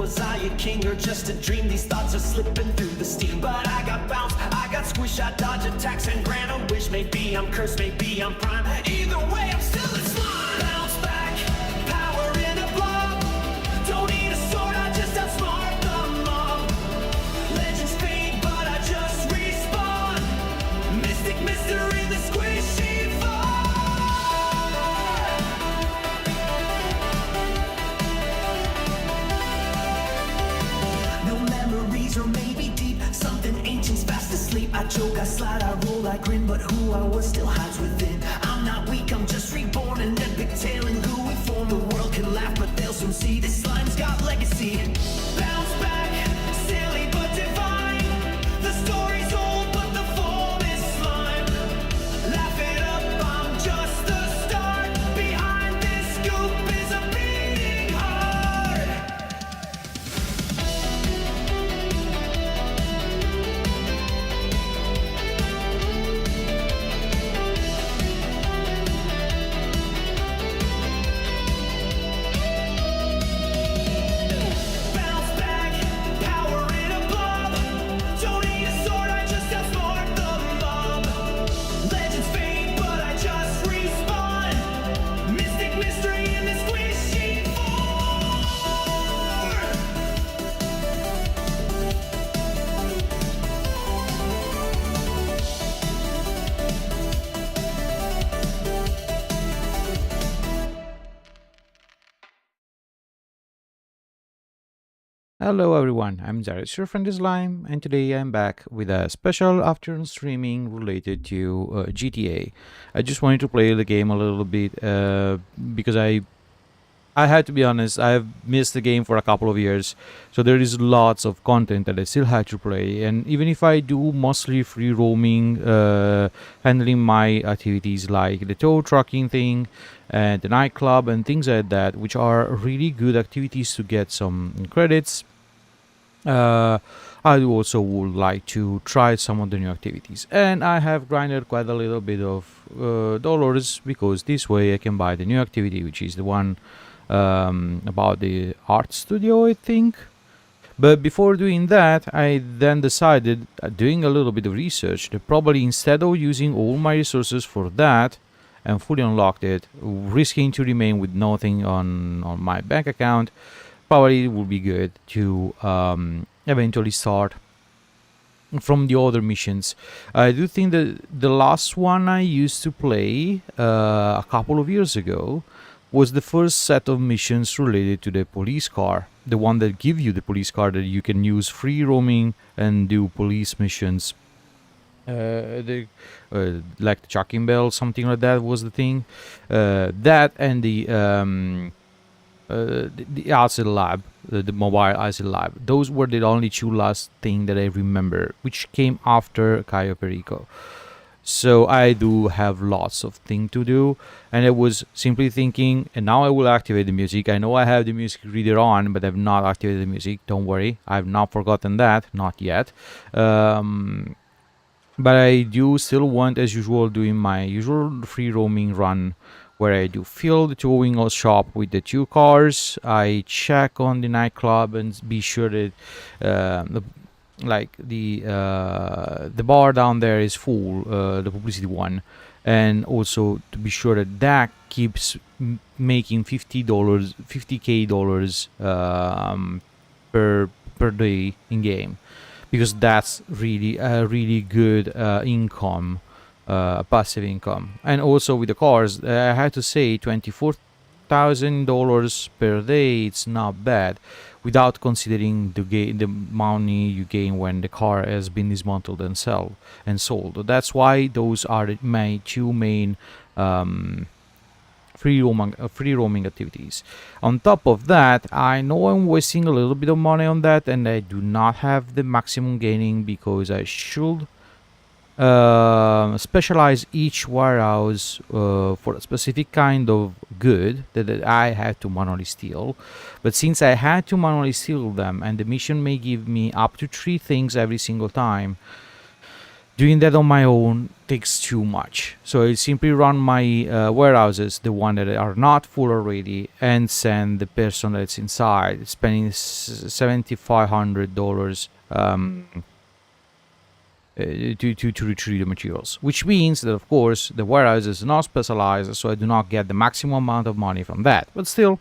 Was I a king or just a dream? These thoughts are slipping through the steam. But I got bounce, I got squish, I dodge attacks and grant a wish. Maybe I'm cursed, maybe I'm prime. Either way, I'm still in slime. Bounce back, power in a blob. Don't need a sword, I just outsmart the mob. Legends fade, but I just respawn. Mystic mystery, the squishy fall. No memories, or maybe deep. Something ancient's fast asleep. I choke, I slide, I roll, I grin, but who I was still hides within. I'm not weak, I'm just reborn, an epic tale in gooey form. The world can laugh, but they'll soon see this slime's got legacy. Bounce back, silly but divine. The story's old, but the form is slime. Laugh it up, I'm just the start. Behind this scoop is a beating heart. Bounce back, power in a blob. Don't need a sword, I just outsmart the mob. Legends fade, but I just respawn. Mystic mystery in this squishy form. Hello everyone, I'm DAZaryus, your friend Slime, and today I'm back with a special afternoon streaming related to GTA. I just wanted to play the game a little bit because I had to be honest, I've missed the game for a couple of years, so there is lots of content that I still had to play, and even if I do mostly free roaming, handling my activities like the tow trucking thing, and the nightclub and things like that, which are really good activities to get some credits, I also would like to try some of the new activities, and I have grinded quite a little bit of dollars, because this way I can buy the new activity, which is the one about the art studio, I think. But before doing that, I then decided, doing a little bit of research, that probably instead of using all my resources for that and fully unlocked it, risking to remain with nothing on my bank account, probably it would be good to eventually start from the other missions. I do think that the last one I used to play a couple of years ago was the first set of missions related to the police car, the one that give you the police car that you can use free roaming and do police missions. Like the Chucking Bell, something like that was the thing. That and the acid lab, the mobile acid lab. Those were the only two last thing that I remember, which came after Cayo Perico. So I do have lots of things to do, and I was simply thinking, and now I will activate the music. I know I have the music reader on, but I've not activated the music. Don't worry, I've not forgotten that, not yet. But I do still want, as usual, doing my usual free roaming run, where I do fill the towing shop with the two cars. I check on the nightclub and be sure that the bar down there is full, the publicity one, and also to be sure that that keeps making $50k per day in game, because that's really a really good income, passive income. And also with the cars, I had to say $24,000 per day, it's not bad, without considering the money you gain when the car has been dismantled and sold. That's why those are my two main free roaming activities. On top of that, I know I'm wasting a little bit of money on that, and I do not have the maximum gaining, because I should specialize each warehouse for a specific kind of good that I had to manually steal. But since I had to manually steal them, and the mission may give me up to 3 things every single time, doing that on my own takes too much. So I simply run my warehouses, the one that are not full already, and send the person that's inside, spending $7,500 to retrieve the materials. Which means that, of course, the warehouse is not specialized, so I do not get the maximum amount of money from that. But still,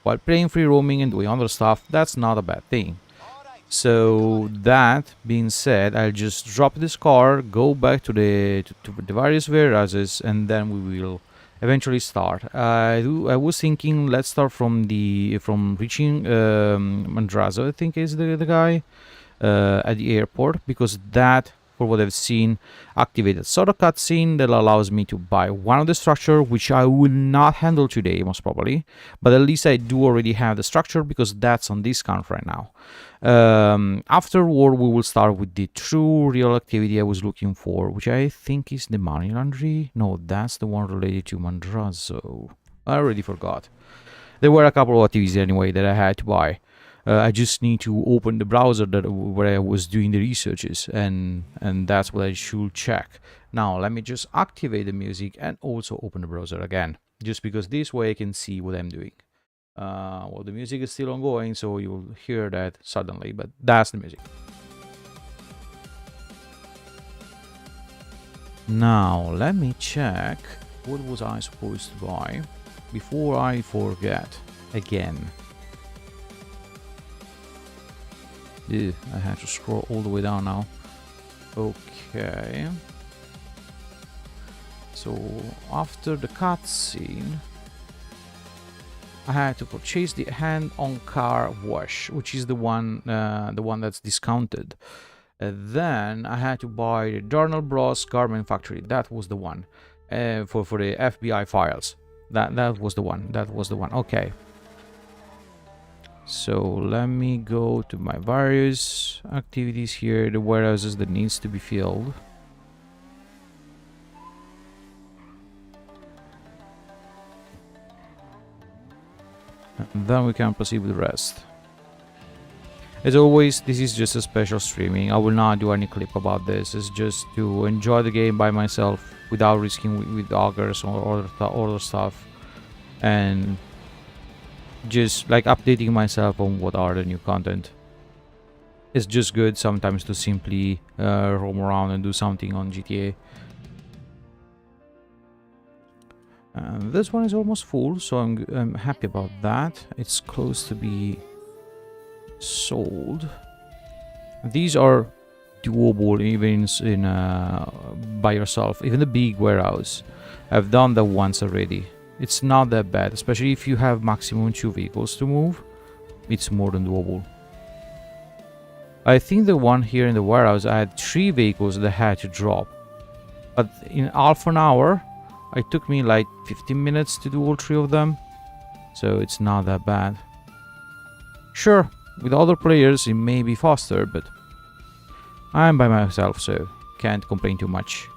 while playing free roaming and doing other stuff, that's not a bad thing. So that being said, I'll just drop this car, go back to the various warehouses, and then we will eventually start. I was thinking, let's start from reaching Mandrazo, I think is the guy at the airport, because that, for what I've seen, activated sort of cutscene that allows me to buy one of the structure, which I will not handle today most probably, but at least I do already have the structure because that's on discount right now. Afterward, we will start with the true real activity I was looking for, which I think is the money laundry. No, that's the one related to Mandrazo. I already forgot. There were a couple of activities anyway that I had to buy. I just need to open the browser where I was doing the researches, and that's what I should check. Now let me just activate the music and also open the browser again, just because this way I can see what I'm doing. Well, the music is still ongoing, so you'll hear that suddenly, but that's the music. Now let me check what was I supposed to buy before I forget again. Ew, I had to scroll all the way down now. Okay. So after the cutscene, I had to purchase the hand-on car wash, which is the one that's discounted. Then I had to buy the Darnell Bros Garment Factory. That was the one for the FBI files. That was the one. That was the one. Okay. So let me go to my various activities here, the warehouses that needs to be filled. And then we can proceed with the rest. As always, this is just a special streaming. I will not do any clip about this. It's just to enjoy the game by myself without risking with augers or other stuff. And just like updating myself on what are the new content. It's just good sometimes to simply roam around and do something on GTA. And this one is almost full, so I'm happy about that. It's close to be sold. These are doable even by yourself, even the big warehouse. I've done that once already. It's not that bad, especially if you have maximum 2 vehicles to move. It's more than doable. I think the one here in the warehouse, I had 3 vehicles that I had to drop. But in half an hour, it took me like 15 minutes to do all 3 of them. So it's not that bad. Sure, with other players it may be faster, but I'm by myself, so can't complain too much.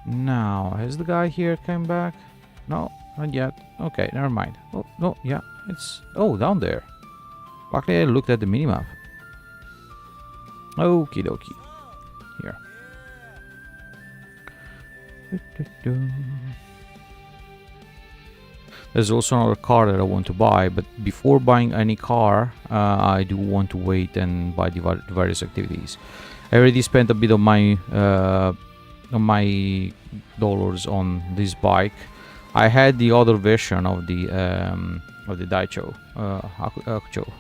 Now, has the guy here come back? No, not yet. Okay, never mind. Oh, no, yeah, it's... Oh, down there. Luckily I looked at the minimap. Okie dokie. Here. There's also another car that I want to buy, but before buying any car, I do want to wait and buy the various activities. I already spent a bit of my dollars on this bike. I had the other version of the Hakucho.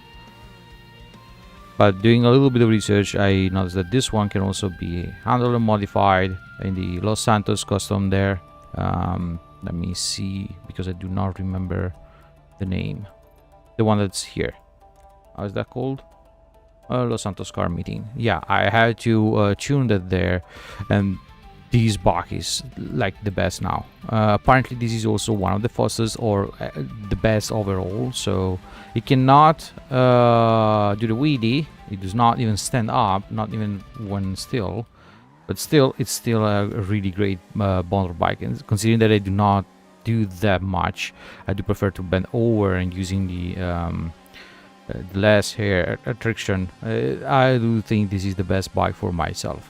But doing a little bit of research, I noticed that this one can also be handled and modified in the Los Santos custom there. Let me see, because I do not remember the name. The one that's here. How is that called? Los Santos car meeting. Yeah, I had to tune that there, and this bike is like the best now. Apparently this is also one of the fastest or the best overall, so it cannot do the wheelie. It does not even stand up, not even when still, but still it's still a really great motorbike. And considering that I do not do that much, I do prefer to bend over and using the less hair attraction. I do think this is the best bike for myself.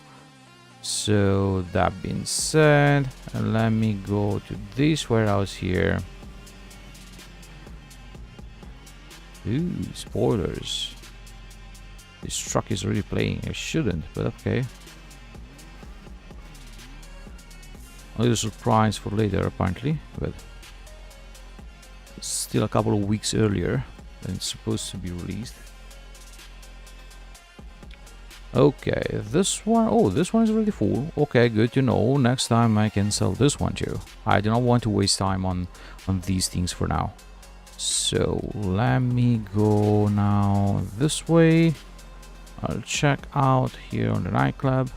So that being said, let me go to this warehouse here. Ooh, spoilers. This truck is really playing. I shouldn't, but okay. A little surprise for later, apparently, but it's still a couple of weeks earlier than it's supposed to be released. Okay, this one, oh, this one is really full. Okay, good to know. Next time I can sell this one too. I do not want to waste time on these things for now. So let me go now this way. I'll check out here on the nightclub.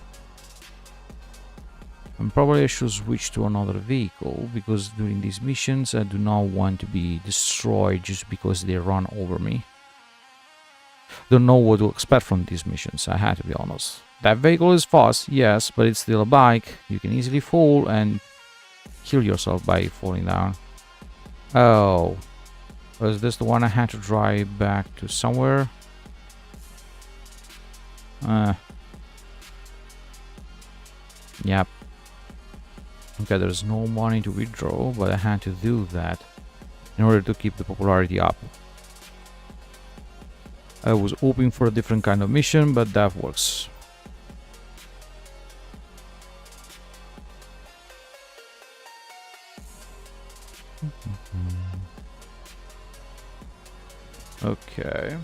And probably I should switch to another vehicle, because during these missions I do not want to be destroyed just because they run over me. Don't know what to expect from these missions, I had to be honest. That vehicle is fast, yes, but it's still a bike. You can easily fall and kill yourself by falling down. Oh, was this the one I had to drive back to somewhere? Yep. Okay, there's no money to withdraw, but I had to do that in order to keep the popularity up. I was hoping for a different kind of mission, but that works. Okay.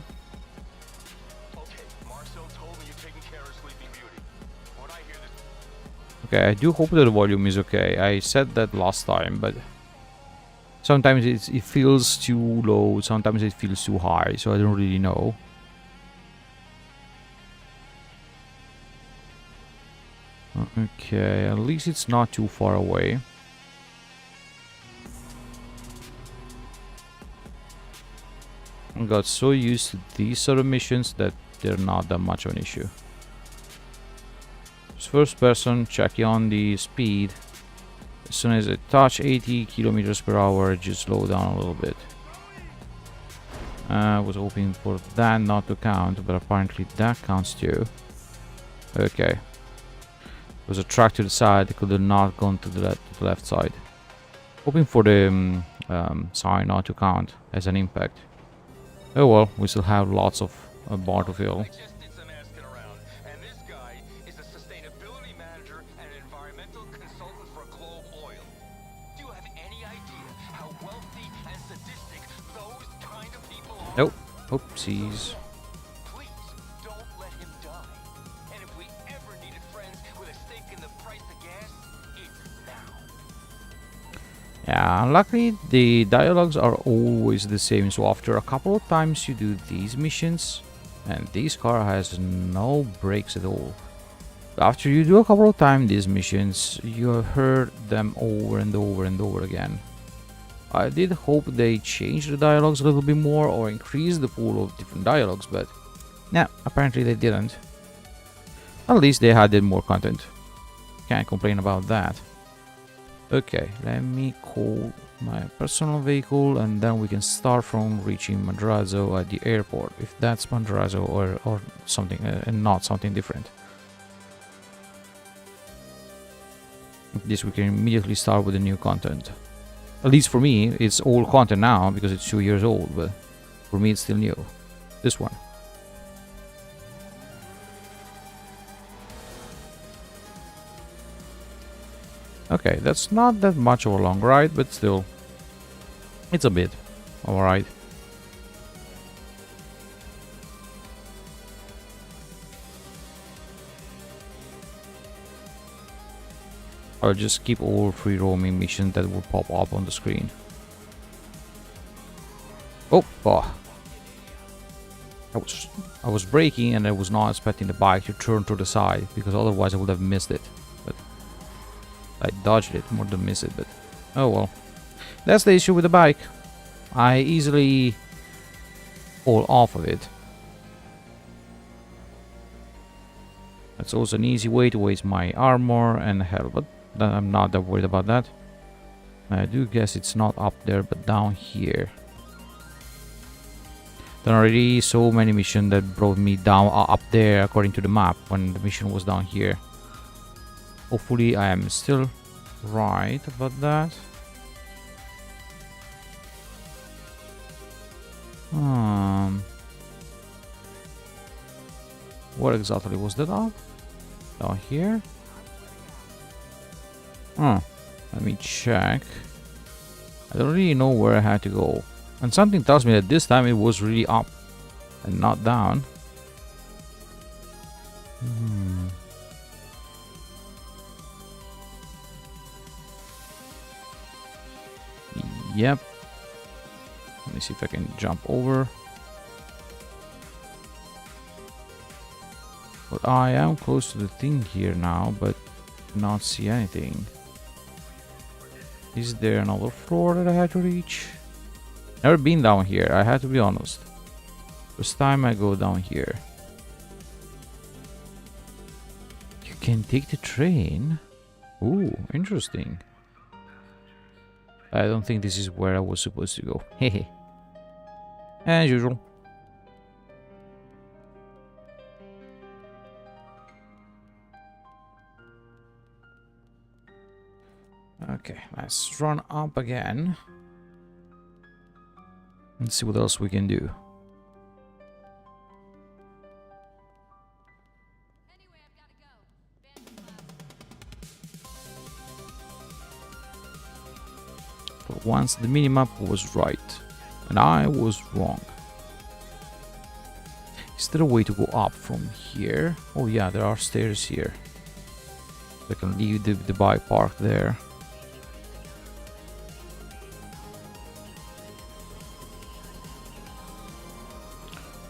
Okay, I do hope that the volume is okay. I said that last time, but sometimes it feels too low, sometimes it feels too high, so I don't really know. Okay, at least it's not too far away. I got so used to these sort of missions that they're not that much of an issue. First person, checking on the speed. As soon as I touch 80 kilometers per hour, just slow down a little bit. I was hoping for that not to count, but apparently that counts too. Okay. There was a track to the side, it could have not gone to the left side. Hoping for the sign not to count as an impact. Oh well, we still have lots of bar to fill. Nope. Oopsies. Please don't let him die. And if we ever needed friends with a stake in the price of gas, it's now. Yeah, luckily the dialogues are always the same, so after a couple of times you do these missions, and this car has no brakes at all. After you do a couple of times these missions, you have heard them over and over and over again. I did hope they changed the dialogues a little bit more or increase the pool of different dialogues, but nah, apparently they didn't. At least they added more content. Can't complain about that. Okay, let me call my personal vehicle and then we can start from reaching Madrazo at the airport, if that's Madrazo or something and not something different. This we can immediately start with the new content. At least for me, it's old content now because it's 2 years old, but for me it's still new. This one. Okay, that's not that much of a long ride, but still, it's a bit of a ride. I'll just keep all free roaming missions that will pop up on the screen. Oh. I was braking and I was not expecting the bike to turn to the side, because otherwise I would have missed it. But I dodged it more than missed it, but oh well. That's the issue with the bike. I easily fall off of it. That's also an easy way to waste my armor and health, but I'm not that worried about that. I do guess it's not up there, but down here. There are already so many missions that brought me down up there according to the map when the mission was down here. Hopefully I am still right about that. What exactly was that up? Down here? Let me check. I don't really know where I had to go. And something tells me that this time it was really up and not down. Yep. Let me see if I can jump over. But I am close to the thing here now, but not see anything. Is there another floor that I had to reach? Never been down here, I had to be honest. First time I go down here. You can take the train? Ooh, interesting. I don't think this is where I was supposed to go. Hehe. As usual. Okay, let's run up again. And see what else we can do. For once the minimap was right, and I was wrong. Is there a way to go up from here? Oh yeah, there are stairs here. I can leave the bike park there.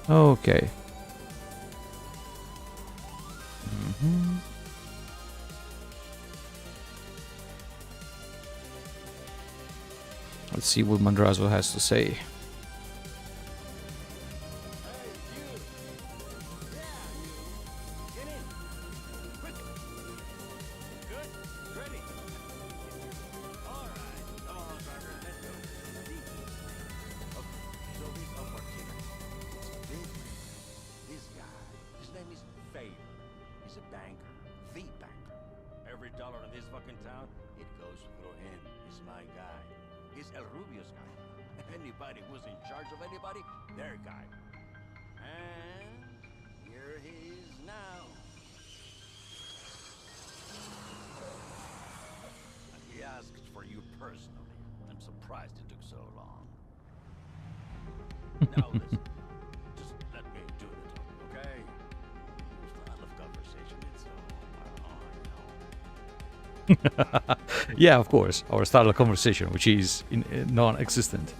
Okay. Let's see what Madrazo has to say. Now listen, just let me do the talking, okay? Style of conversation, it's Yeah, of course, our style of conversation, which is non-existent.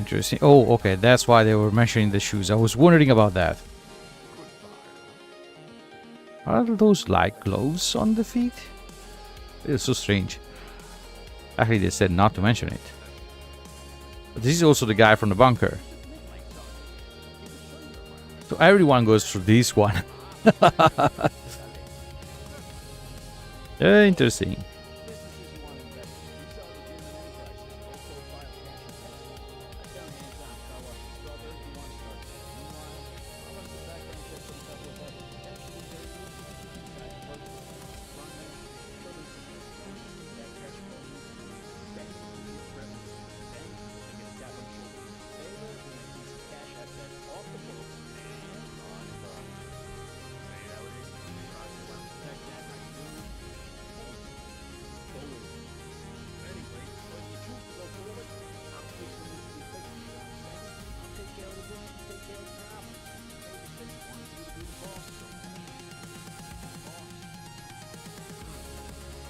Interesting. Oh, okay, that's why they were mentioning the shoes. I was wondering about that. Are those like gloves on the feet? It's so strange. Actually, they said not to mention it. But this is also the guy from the bunker. So everyone goes through this one. Interesting.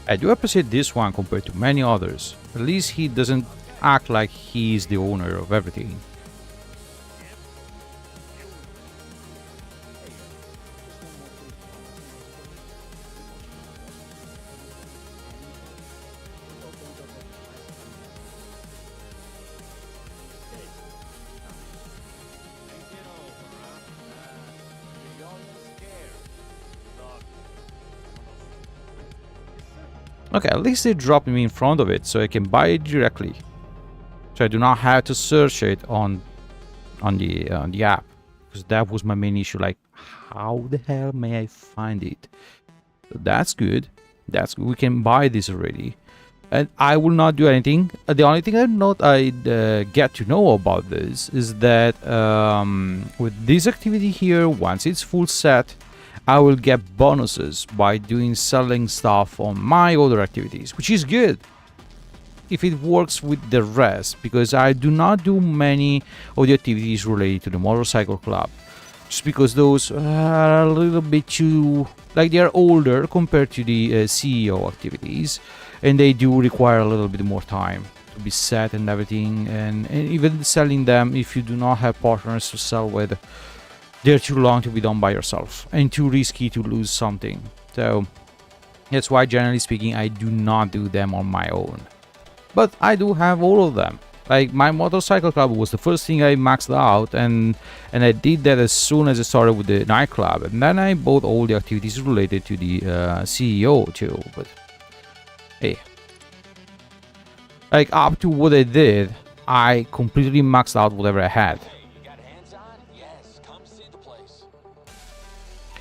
I do appreciate this one compared to many others. At least he doesn't act like he's the owner of everything. Okay, at least they dropped me in front of it so I can buy it directly. So I do not have to search it on the app. Because that was my main issue, like how the hell may I find it? So that's good. That's good. We can buy this already. And I will not do anything. The only thing I get to know about this is that with this activity here, once it's full set, I will get bonuses by selling stuff on my other activities, which is good if it works with the rest, because I do not do many of the activities related to the motorcycle club, just because those are a little bit too, like, they are older compared to the CEO activities, and they do require a little bit more time to be set and everything, and even selling them, if you do not have partners to sell with, they're too long to be done by yourself and too risky to lose something. So that's why, generally speaking, I do not do them on my own. But I do have all of them. Like, my motorcycle club was the first thing I maxed out, and I did that as soon as I started with the nightclub, and then I bought all the activities related to the CEO too. But hey, like, up to what I did, I completely maxed out whatever I had.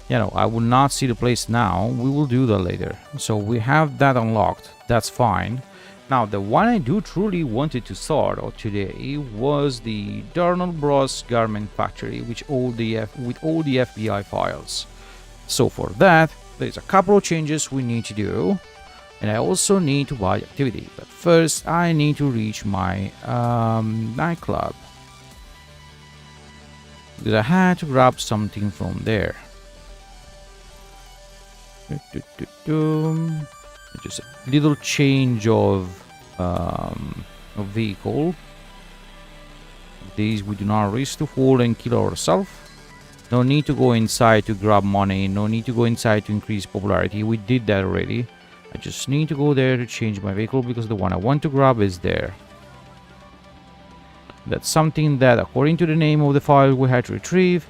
You know, I will not see the place now. We will do that later. So we have that unlocked. That's fine. Now, the one I do truly wanted to start out today was the Darnell Bros Garment Factory, with all the FBI files. So for that, there's a couple of changes we need to do, and I also need to buy activity. But first, I need to reach my nightclub, because I had to grab something from there. Just a little change of vehicle. These we do not risk to fall and kill ourselves. No need to go inside to grab money. No need to go inside to increase popularity. We did that already. I just need to go there to change my vehicle, because the one I want to grab is there. That's something that, according to the name of the file we had to retrieve,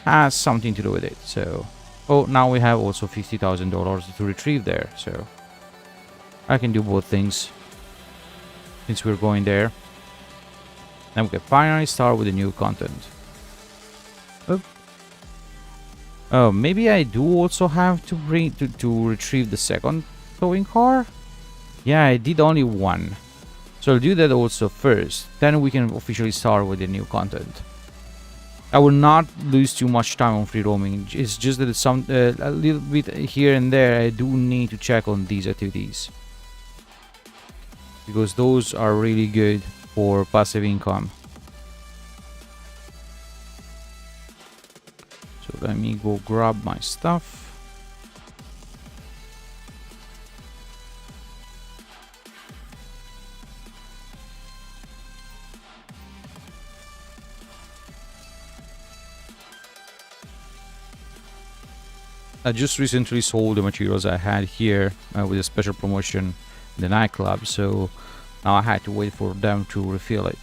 has something to do with it. So, oh, now we have also $50,000 to retrieve there, so I can do both things since we're going there. And we can finally start with the new content. Oh, maybe I do also have to retrieve the second towing car? Yeah, I did only one. So I'll do that also first, then we can officially start with the new content. I will not lose too much time on free roaming. It's just that it's a little bit here and there I do need to check on these activities, because those are really good for passive income. So let me go grab my stuff. I just recently sold the materials I had here with a special promotion in the nightclub, so now I had to wait for them to refill it.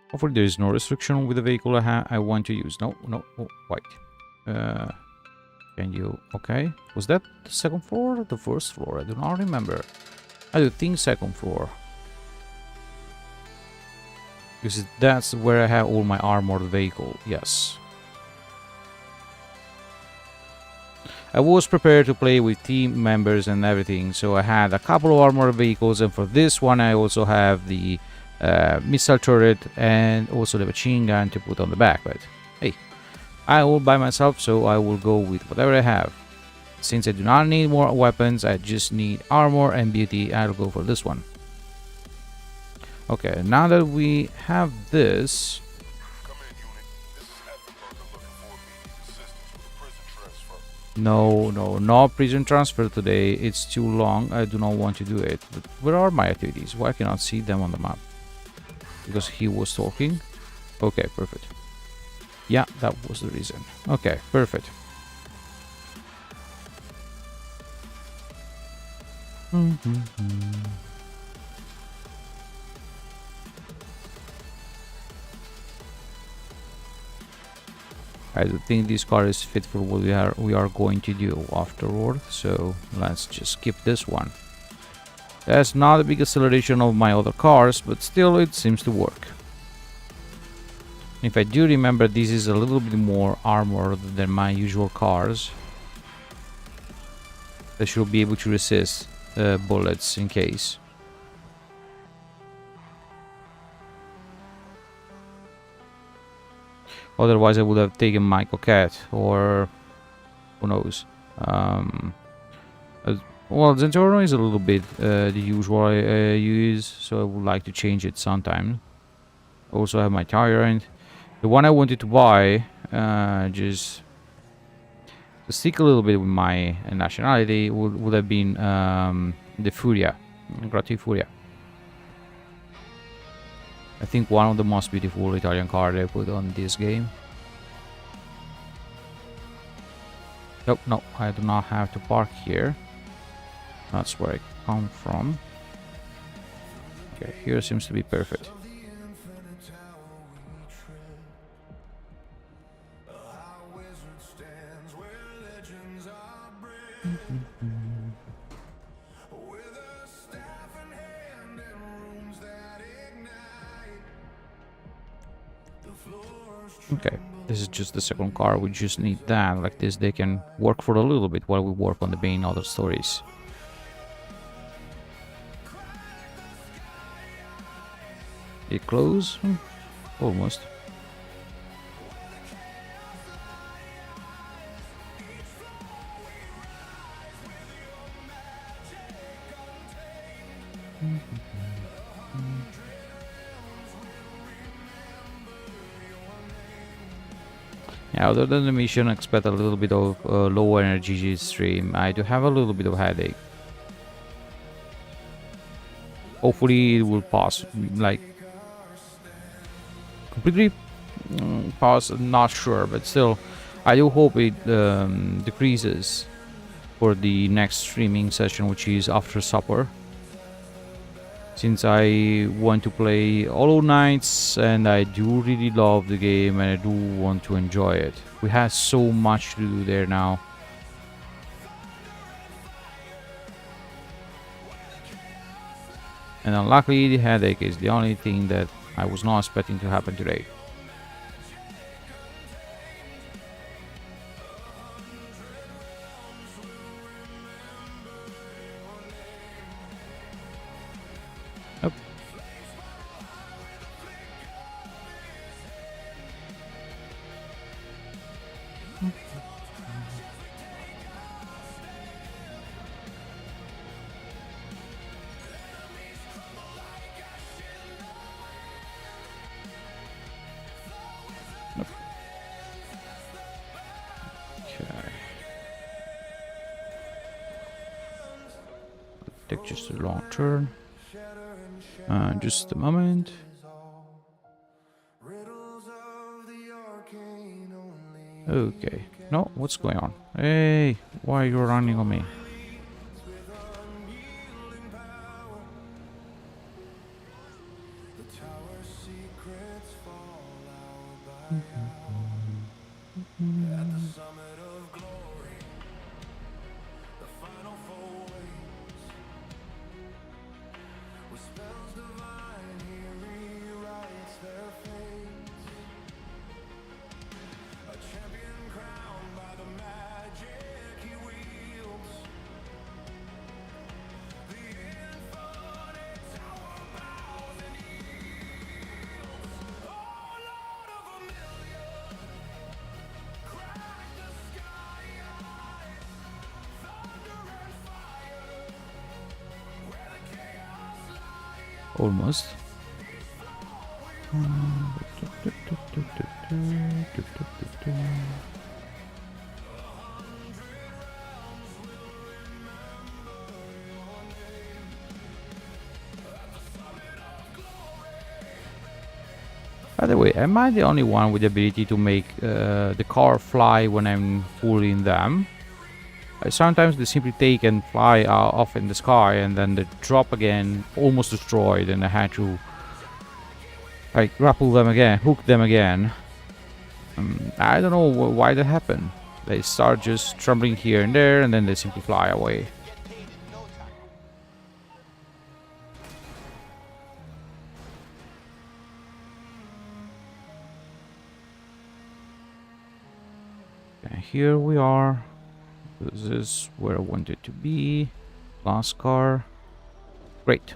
Hopefully there is no restriction with the vehicle I want to use. No, oh, wait. Can you... Okay. Was that the second floor or the first floor? I do not remember. I do think second floor. Because that's where I have all my armored vehicle. Yes. I was prepared to play with team members and everything, so I had a couple of armored vehicles, and for this one I also have the missile turret and also the machine gun to put on the back. But hey, I all by myself, so I will go with whatever I have. Since I do not need more weapons, I just need armor and beauty. I'll go for this one. Okay, now that we have this... No prison transfer today. It's too long. I do not want to do it. But where are my activities? Why I cannot see them on the map? Because he was talking. Okay, perfect. Yeah, that was the reason. Okay, perfect. I don't think this car is fit for what we are going to do afterward, so let's just skip this one. That's not a big acceleration of my other cars, but still it seems to work. If I do remember, this is a little bit more armored than my usual cars. They should be able to resist bullets in case. Otherwise I would have taken my Coquette, or who knows. Well, Zentorno is a little bit the usual I use, so I would like to change it sometime. Also have my Tyrant. The one I wanted to buy, just to stick a little bit with my nationality, would have been the Furia, Grati Furia. I think one of the most beautiful Italian cars I put on this game. Nope, no, I do not have to park here. That's where I come from. Okay, here seems to be perfect. Okay, this is just the second car. We just need that. Like this, they can work for a little bit while we work on the main other stories. It close? Almost. Yeah, other than the mission, expect a little bit of low energy stream. I do have a little bit of headache. Hopefully it will pass, like completely pass. I'm not sure, but still, I do hope it decreases for the next streaming session, which is after supper. Since I want to play Hollow Knights and I do really love the game and I do want to enjoy it. We have so much to do there now. And unluckily the headache is the only thing that I was not expecting to happen today. Yep. Take just a long turn. Just a moment. Okay. No, what's going on? Hey, why are you running on me? Almost. By the way, am I the only one with the ability to make the car fly when I'm pulling them? Sometimes they simply take and fly off in the sky and then they drop again, almost destroyed, and I had to like grapple them again, hook them again. I don't know why that happened. They start just trembling here and there and then they simply fly away. And here we are. This is where I wanted to be. Last car. Great.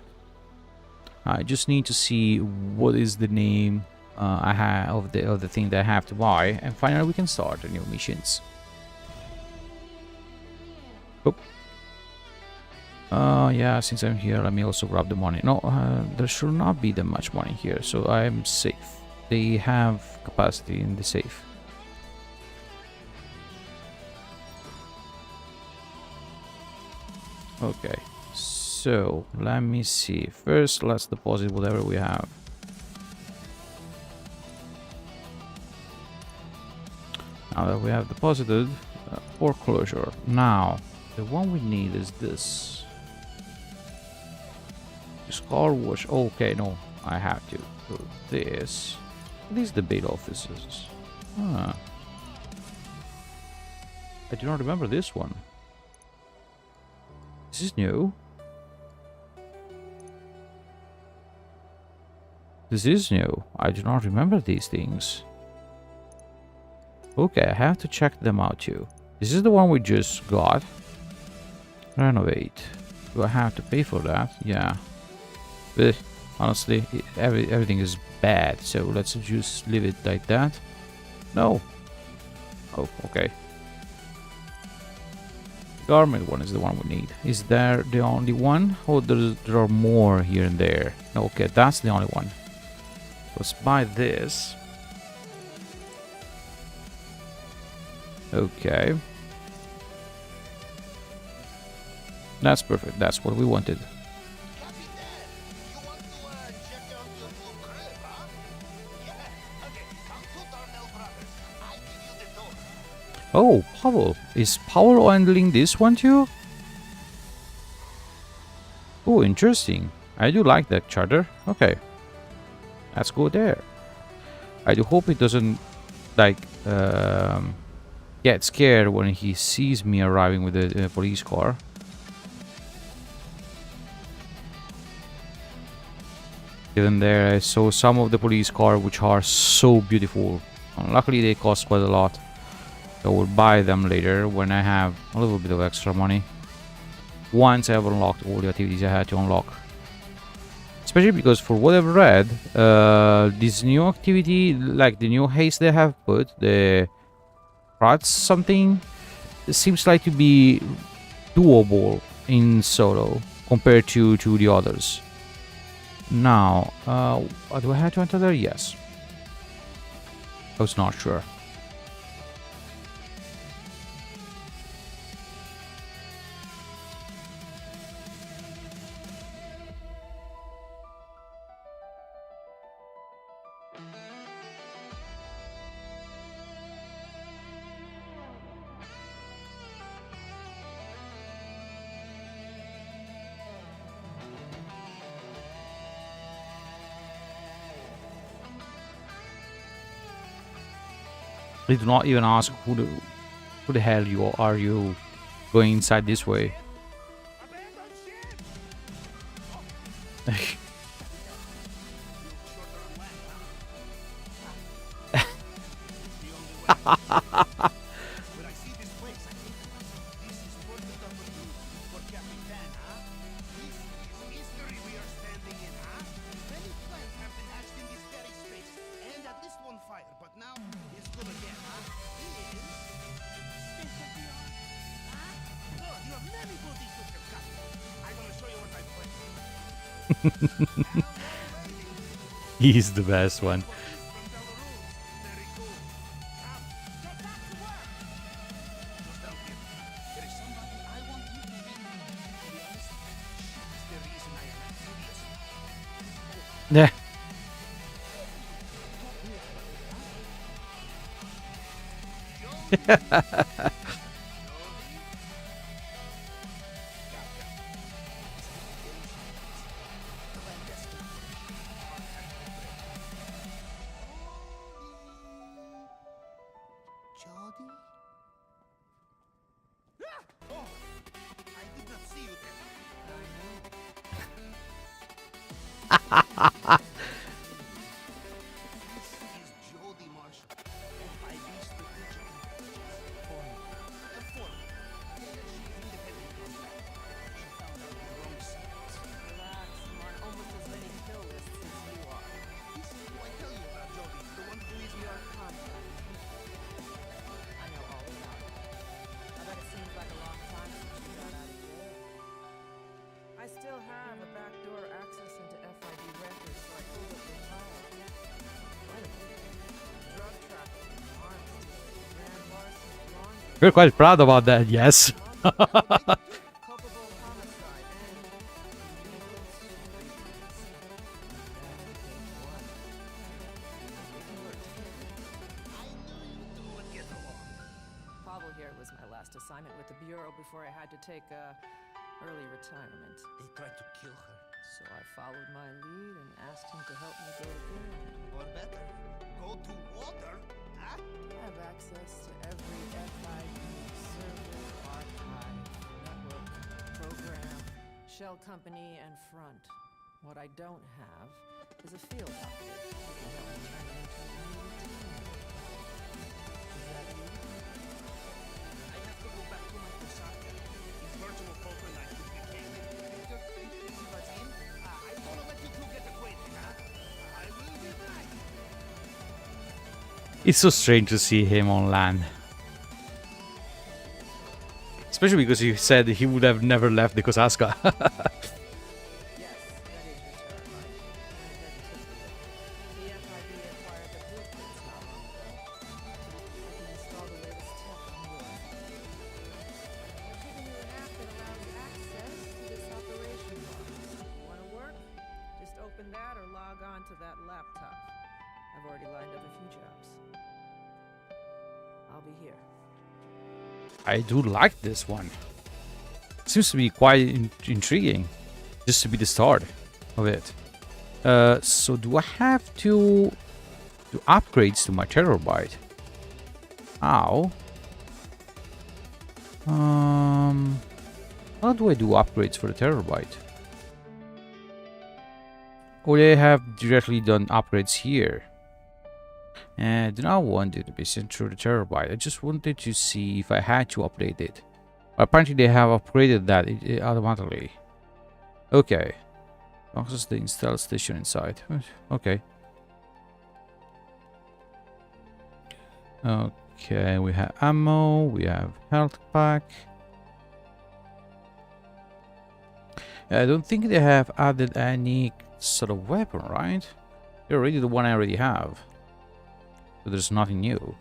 I just need to see what is the name I have of the thing that I have to buy, and finally we can start the new missions. Oh. Yeah, since I'm here, let me also grab the money. No, there should not be that much money here, so I'm safe. They have capacity in the safe. Okay, so let me see. First, let's deposit whatever we have. Now that we have deposited, foreclosure. Now, the one we need is this. This car wash. Okay, no, I have to do this. These debate offices. I do not remember this one. This is new. This is new. I do not remember these things. Okay, I have to check them out too. This is the one we just got. Renovate. Do I have to pay for that? Yeah. But honestly, everything is bad. So let's just leave it like that. No. Oh, okay. Garment one is the one we need. Is there the only one? Oh, there are more here and there. Okay, that's the only one. Let's buy this. Okay. That's perfect. That's what we wanted. Oh, Powell. Is Powell handling this one too? Oh, interesting. I do like that charter. Okay. Let's go there. I do hope it doesn't, like, get scared when he sees me arriving with a police car. Even there, I saw some of the police cars which are so beautiful. Luckily, they cost quite a lot. So we'll buy them later when I have a little bit of extra money. Once I have unlocked all the activities I had to unlock. Especially because for what I've read, this new activity, like the new haste they have put, the Rats something, seems like to be doable in solo compared to the others. Now, do I have to enter there? Yes. I was not sure. They do not even ask who the hell are you going inside this way. When I see this place, I think to myself, this is for the W for Capitan, huh? This is history we are standing in, huh? Many plans have been hatched in this very space, and at least one fire, but now it's good again, huh? Is state of the art, huh? Good, you have many goodies with your cup. I'm gonna show you what I play. He's the best one. From DAZaryus. Very cool. Now, get back to work. Just out here. There is somebody I want you to meet. To be honest, she's the reason I am serious. Yeah. Jody? Oh, I did not see you there. This is Jody Marshall, FIB Strategic Intelligence. Former. She's independent contractor. She found out the wrong secrets. Relax, I'm on almost as many kill lists as you are. This is who I tell you about, Jody. The one who is Your contract. I know all about it. I bet it seems like a long time since you got out of jail. I still have a backdoor access into FIB records, so I pulled up your file. Quite a bit. Drug trafficking, arms dealing, grand larceny, laundering. We're quite proud about that, yes. Culpable homicide and illegal surveillance. That's page one. You were timid. I knew you two would get along. Pavel here was my last assignment with the Bureau before I had to take early retirement. They tried to kill her. So I followed my lead and asked him to help me go to ground. Or better, go to water, huh? I have access to every FIB server, archive, network, program, shell company, and front. What I don't have is a field outfit that can help me turn it into a new routine. Is that you? I have to go back to my Osaka. These virtual poker nights with the king. Victor, this is Vadim. I'm gonna let you two get acquainted, huh? I will be back. It's so strange to see him on land. Especially because he said he would have never left the Kosaska. Yes, that is your term, right? The FIB acquired the blueprints not long ago. I can install the latest tech on yours. I'm giving you an app that allows access to this operation box. You want to work? Just open that or log on to that laptop. I've already lined up a few jobs. I'll be here. I do like this one. Seems to be quite intriguing. Just to be the start of it. So do I have to do upgrades to my terabyte? How? How do I do upgrades for the terabyte? Or they have directly done upgrades here. And I do not want it to be sent through the terabyte. I just wanted to see if I had to update it. Apparently they have upgraded that automatically. Okay. Access the install station inside. Okay. Okay, we have ammo, we have health pack. I don't think they have added any sort of weapon, right? They're already the one I already have. So there's nothing new.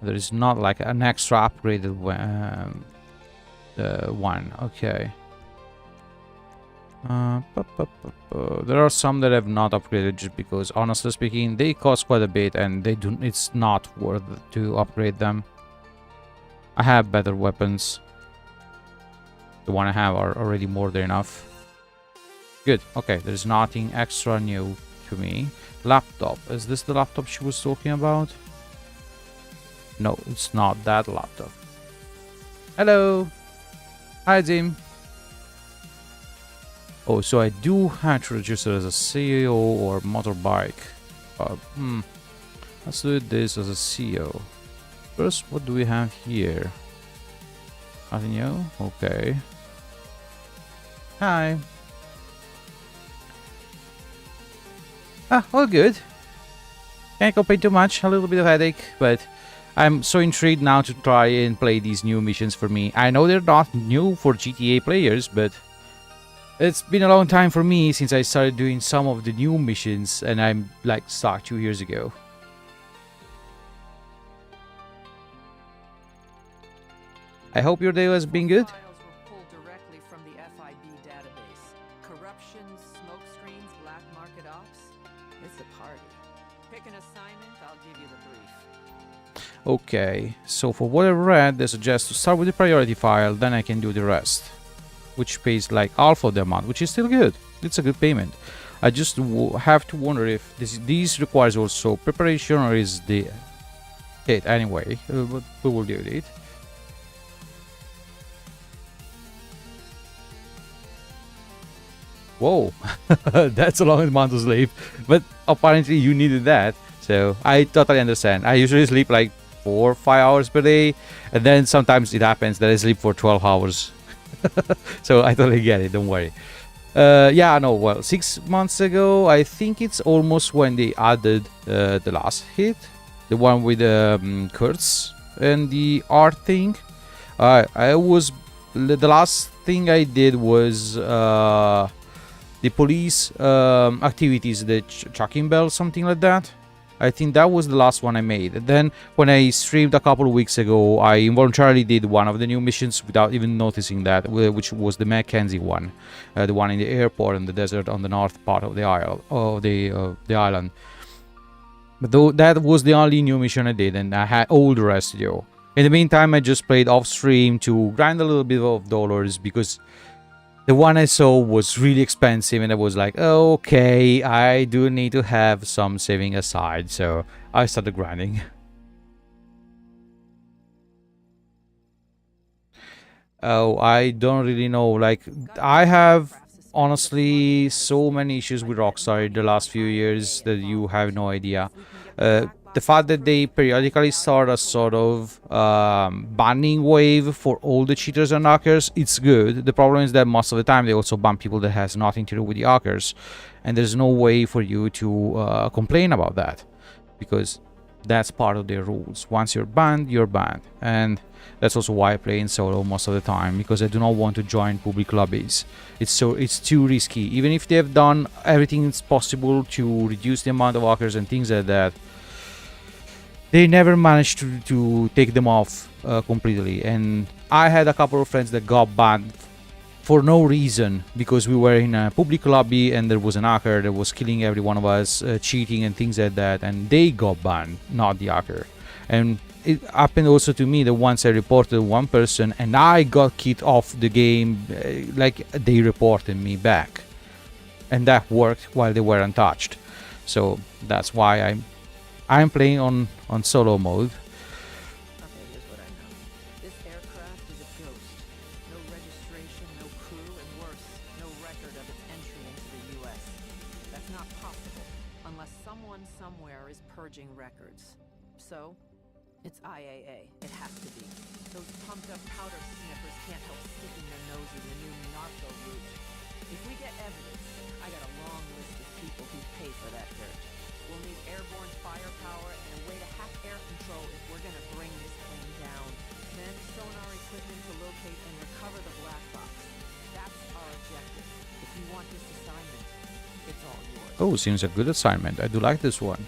There is not like an extra upgraded one. Okay. There are some that I've not upgraded just because, honestly speaking, they cost quite a bit and they do. It's not worth it to upgrade them. I have better weapons. The one I have are already more than enough. Good. Okay, there's nothing extra new to me. Laptop. Is this the laptop she was talking about? No, it's not that laptop. Hello. Hi, Jim. Oh, so I do have to register as a CEO or motorbike. Let's do this as a CEO. First, what do we have here? Nothing new? Okay. Hi. All good. Can't complain too much. A little bit of headache, but I'm so intrigued now to try and play these new missions for me. I know they're not new for GTA players, but it's been a long time for me since I started doing some of the new missions, and I'm like stuck 2 years ago. I hope your day has been good. Files were pulled directly from the FIB database. Corruption, smoke screens, black market ops. It's a party. Pick an assignment, I'll give you the brief. Okay, so for what I read, they suggest to start with the priority file, then I can do the rest, which pays like half of the amount, which is still good. It's a good payment. I just have to wonder if this requires also preparation, or is the it anyway. But we will do it. Whoa, that's a long amount to sleep, but apparently you needed that, so I totally understand. I usually sleep like 4 or 5 hours per day, and then sometimes it happens that I sleep for 12 hours. So I totally get it, don't worry. Yeah, no, well, 6 months ago, I think it's almost when they added the last hit, the one with Kurtz and the art thing. The last thing I did was the police activities, the chucking bell, something like that. I think that was the last one I made. And then when I streamed a couple of weeks ago, I involuntarily did one of the new missions without even noticing that, which was the Mackenzie one, the one in the airport in the desert on the north part of the island. But though that was the only new mission I did, and I had all the rest to do. In the meantime, I just played off stream to grind a little bit of dollars because the one I saw was really expensive, and I was like, oh, okay, I do need to have some saving aside, so I started grinding. Oh, I don't really know, like, I have honestly so many issues with Rockstar the last few years that you have no idea. The fact that they periodically start a sort of banning wave for all the cheaters and hackers, it's good. The problem is that most of the time they also ban people that has nothing to do with the hackers, and there's no way for you to complain about that, because that's part of their rules. Once you're banned, and that's also why I play in solo most of the time, because I do not want to join public lobbies. It's too risky. Even if they have done everything that's possible to reduce the amount of hackers and things like that, they never managed to take them off completely. And I had a couple of friends that got banned for no reason, because we were in a public lobby and there was an hacker that was killing every one of us, cheating and things like that, and they got banned, not the hacker. And it happened also to me that once I reported one person and I got kicked off the game, like they reported me back, and that worked while they were untouched. So that's why I'm playing on solo mode. Okay, here's what I know. This aircraft is a ghost. No registration, no crew, and worse, no record of its entry into the U.S. That's not possible unless someone somewhere is purging records. So, it's IAA. It has to be. Those pumped-up powder sniffers can't help sticking their nose in the new narco route. If we get evidence, I got a long list of people who pay for that dirt. We'll need airborne firepower and a way to hack air control if we're gonna bring this plane down. Then sonar equipment to locate and recover the black box. That's our objective. If you want this assignment, it's all yours. Oh, seems a good assignment. I do like this one.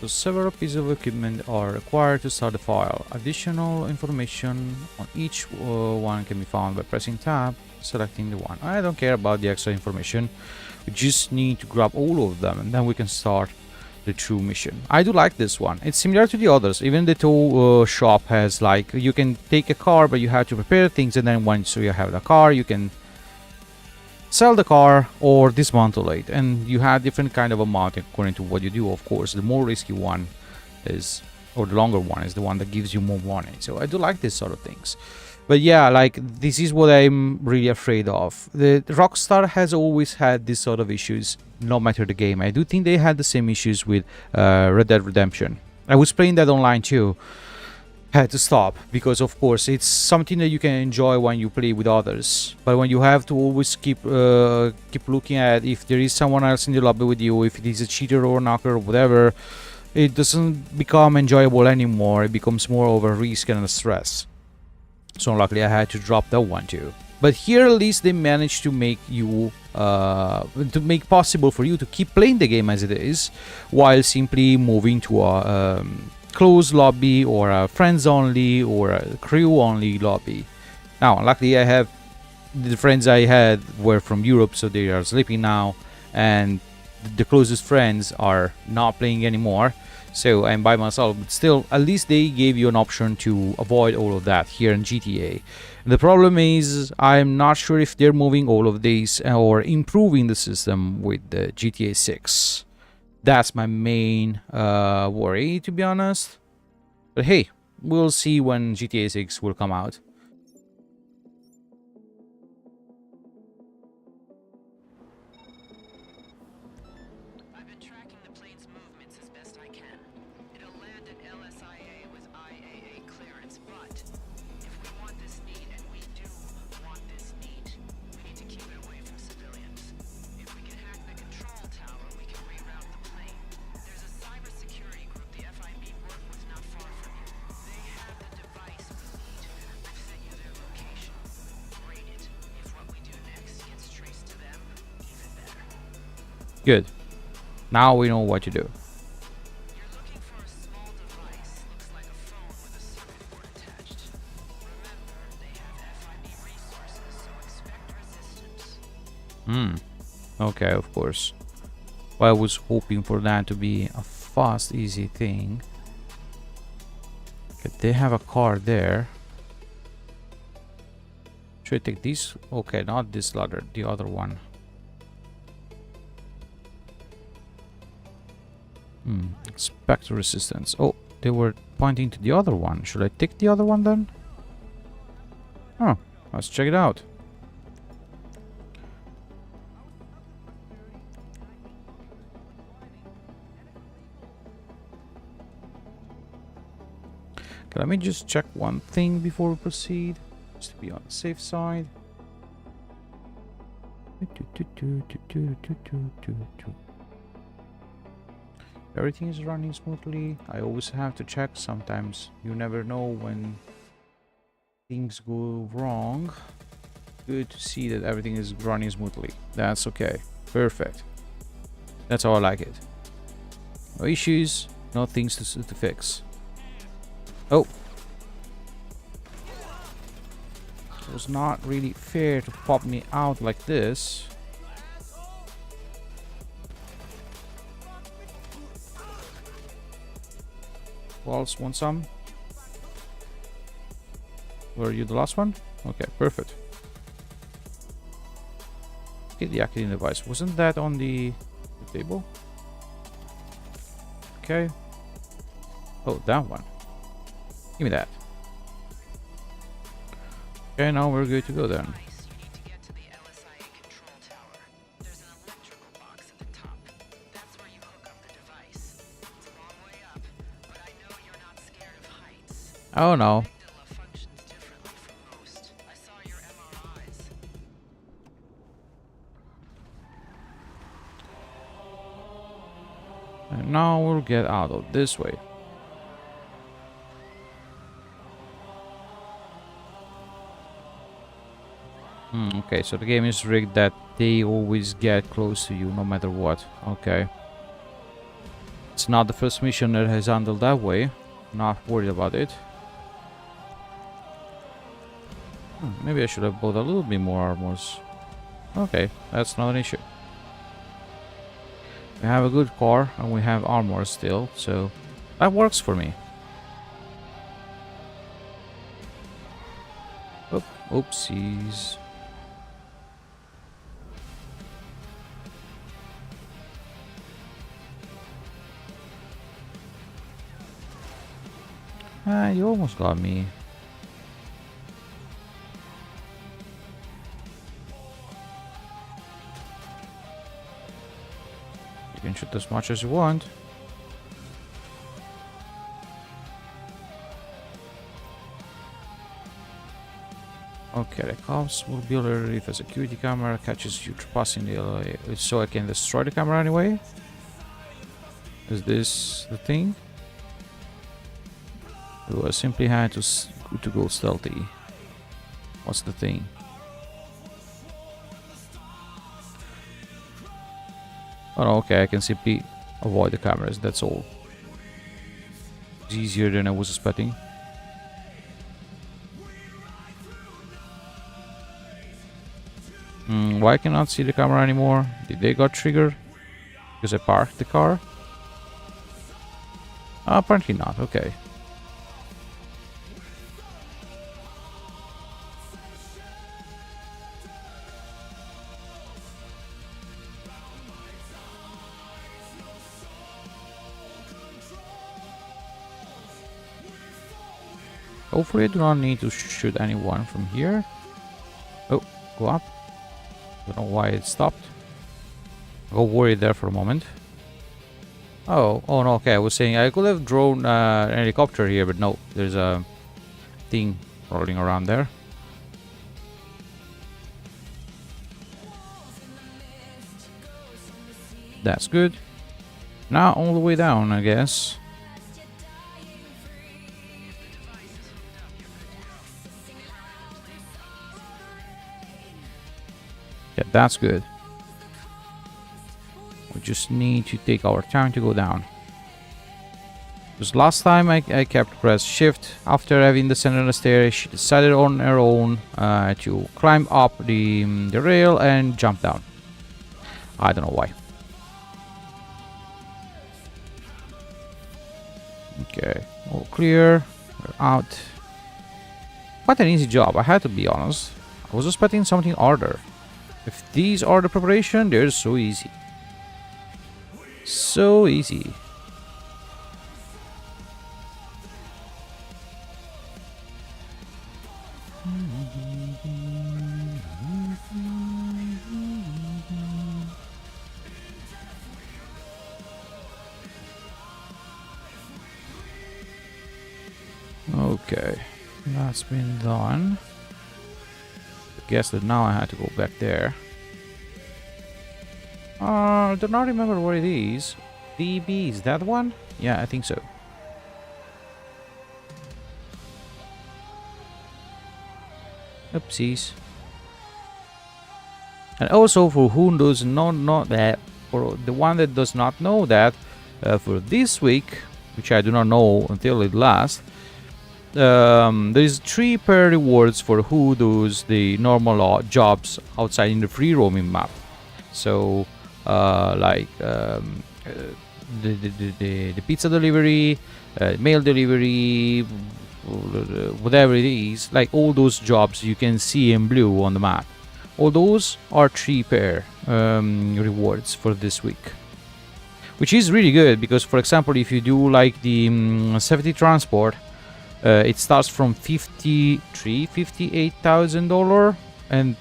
So several pieces of equipment are required to start the file. Additional information on each one can be found by pressing tab, selecting the one. I don't care about the extra information. We just need to grab all of them and then we can start the true mission. I do like this one. It's similar to the others. Even the tow shop has, like, you can take a car but you have to prepare things, and then once you have the car you can sell the car or dismantle it, and you have different kind of amount according to what you do. Of course, the more risky one is, or the longer one is the one that gives you more money. So I do like this sort of things. But yeah, like, this is what I'm really afraid of. The Rockstar has always had this sort of issues, no matter the game. I do think they had the same issues with Red Dead Redemption. I was playing that online too. Had to stop because, of course, it's something that you can enjoy when you play with others, but when you have to always keep looking at if there is someone else in the lobby with you, if it is a cheater or knocker or whatever, it doesn't become enjoyable anymore. It becomes more of a risk and a stress. So luckily I had to drop that one too. But here at least they managed to make you to make possible for you to keep playing the game as it is, while simply moving to a closed lobby or a friends only or a crew only lobby. Now luckily I have the friends I had were from Europe, so they are sleeping now, and the closest friends are not playing anymore, so I'm by myself. But still, at least they gave you an option to avoid all of that here in GTA. The problem is I'm not sure if they're moving all of these or improving the system with the GTA 6. That's my main worry, to be honest. But hey, we'll see when GTA 6 will come out. I've been tracking the plane's movements as best I can. It'll land at LSIA with IAA clearance, but if we want this need, and we do want this need, we need to keep it away from civilians. If we can hack the control tower, we can reroute the plane. There's a cybersecurity group the FIB work with not far from you. They have the device we need. I've sent you their location. Rate it. If what we do next gets traced to them, even better. Good. Now we know what to do. You're looking for a small device. Looks like a phone with a circuit board attached. Remember, they have FIB resources, so expect resistance. Okay, of course. Well, I was hoping for that to be a fast, easy thing. Okay, they have a car there. Should I take this? Okay, not this ladder, the other one. Expect resistance. Oh, they were pointing to the other one. Should I take the other one then? Oh, let's check it out. Okay, let me just check one thing before we proceed, just to be on the safe side. Everything is running smoothly. I always have to check. Sometimes you never know when things go wrong. Good to see that everything is running smoothly. That's okay. Perfect. That's how I like it. No issues, no things to fix. Oh. It was not really fair to pop me out like this. Walls, want some? Were you the last one? Okay, perfect. Get the activating device. Wasn't that on the table? Okay. Oh, that one. Give me that. Okay, now we're good to go then. You need to get to the LSIA control tower. There's an electrical box at the top. That's where you hook up the device. It's a long way up, but I know you're not scared of heights. Oh no. Amygdala functions differently from most. I saw your MRIs. And now we'll get out of this way. Okay, so the game is rigged that they always get close to you no matter what. Okay. It's not the first mission that has handled that way. Not worried about it. Maybe I should have bought a little bit more armors. Okay, that's not an issue. We have a good car and we have armor still, so that works for me. Oh, oopsies. Ah, you almost got me. You can shoot as much as you want. Okay, the cops will be alerted if a security camera catches you trespassing the area. So I can destroy the camera anyway? Is this the thing? Or I simply had to go stealthy. What's the thing? Oh no, okay, I can simply avoid the cameras, that's all. It's easier than I was expecting. Why can I not see the camera anymore? Did they got triggered? Because I parked the car? Apparently not, okay. Hopefully I do not need to shoot anyone from here. Oh, go up. Don't know why it stopped. I got worried there for a moment. Oh no, okay, I was saying I could have drawn an helicopter here, but no, there's a thing rolling around there. That's good. Now all the way down, I guess. Yeah, that's good. We just need to take our time to go down. Because last time I kept press shift after having descended the stairs, she decided on her own to climb up the rail and jump down. I don't know why. Okay, all clear. We're out. Quite an easy job, I had to be honest. I was expecting something harder. If these are the preparation, they're so easy. So easy. Okay, that's been done. I guess that now I had to go back there. I do not remember what it is. DB, is that one? Yeah, I think so. Oopsies. And also for who does not know that, for the one that does not know that, for this week, which I do not know until it lasts, there is 3 per rewards for who does the normal jobs outside in the free roaming map. So like the pizza delivery, mail delivery, whatever it is, like all those jobs you can see in blue on the map. All those are 3 per rewards for this week, which is really good because, for example, if you do like the safety transport, it starts from $58,000, and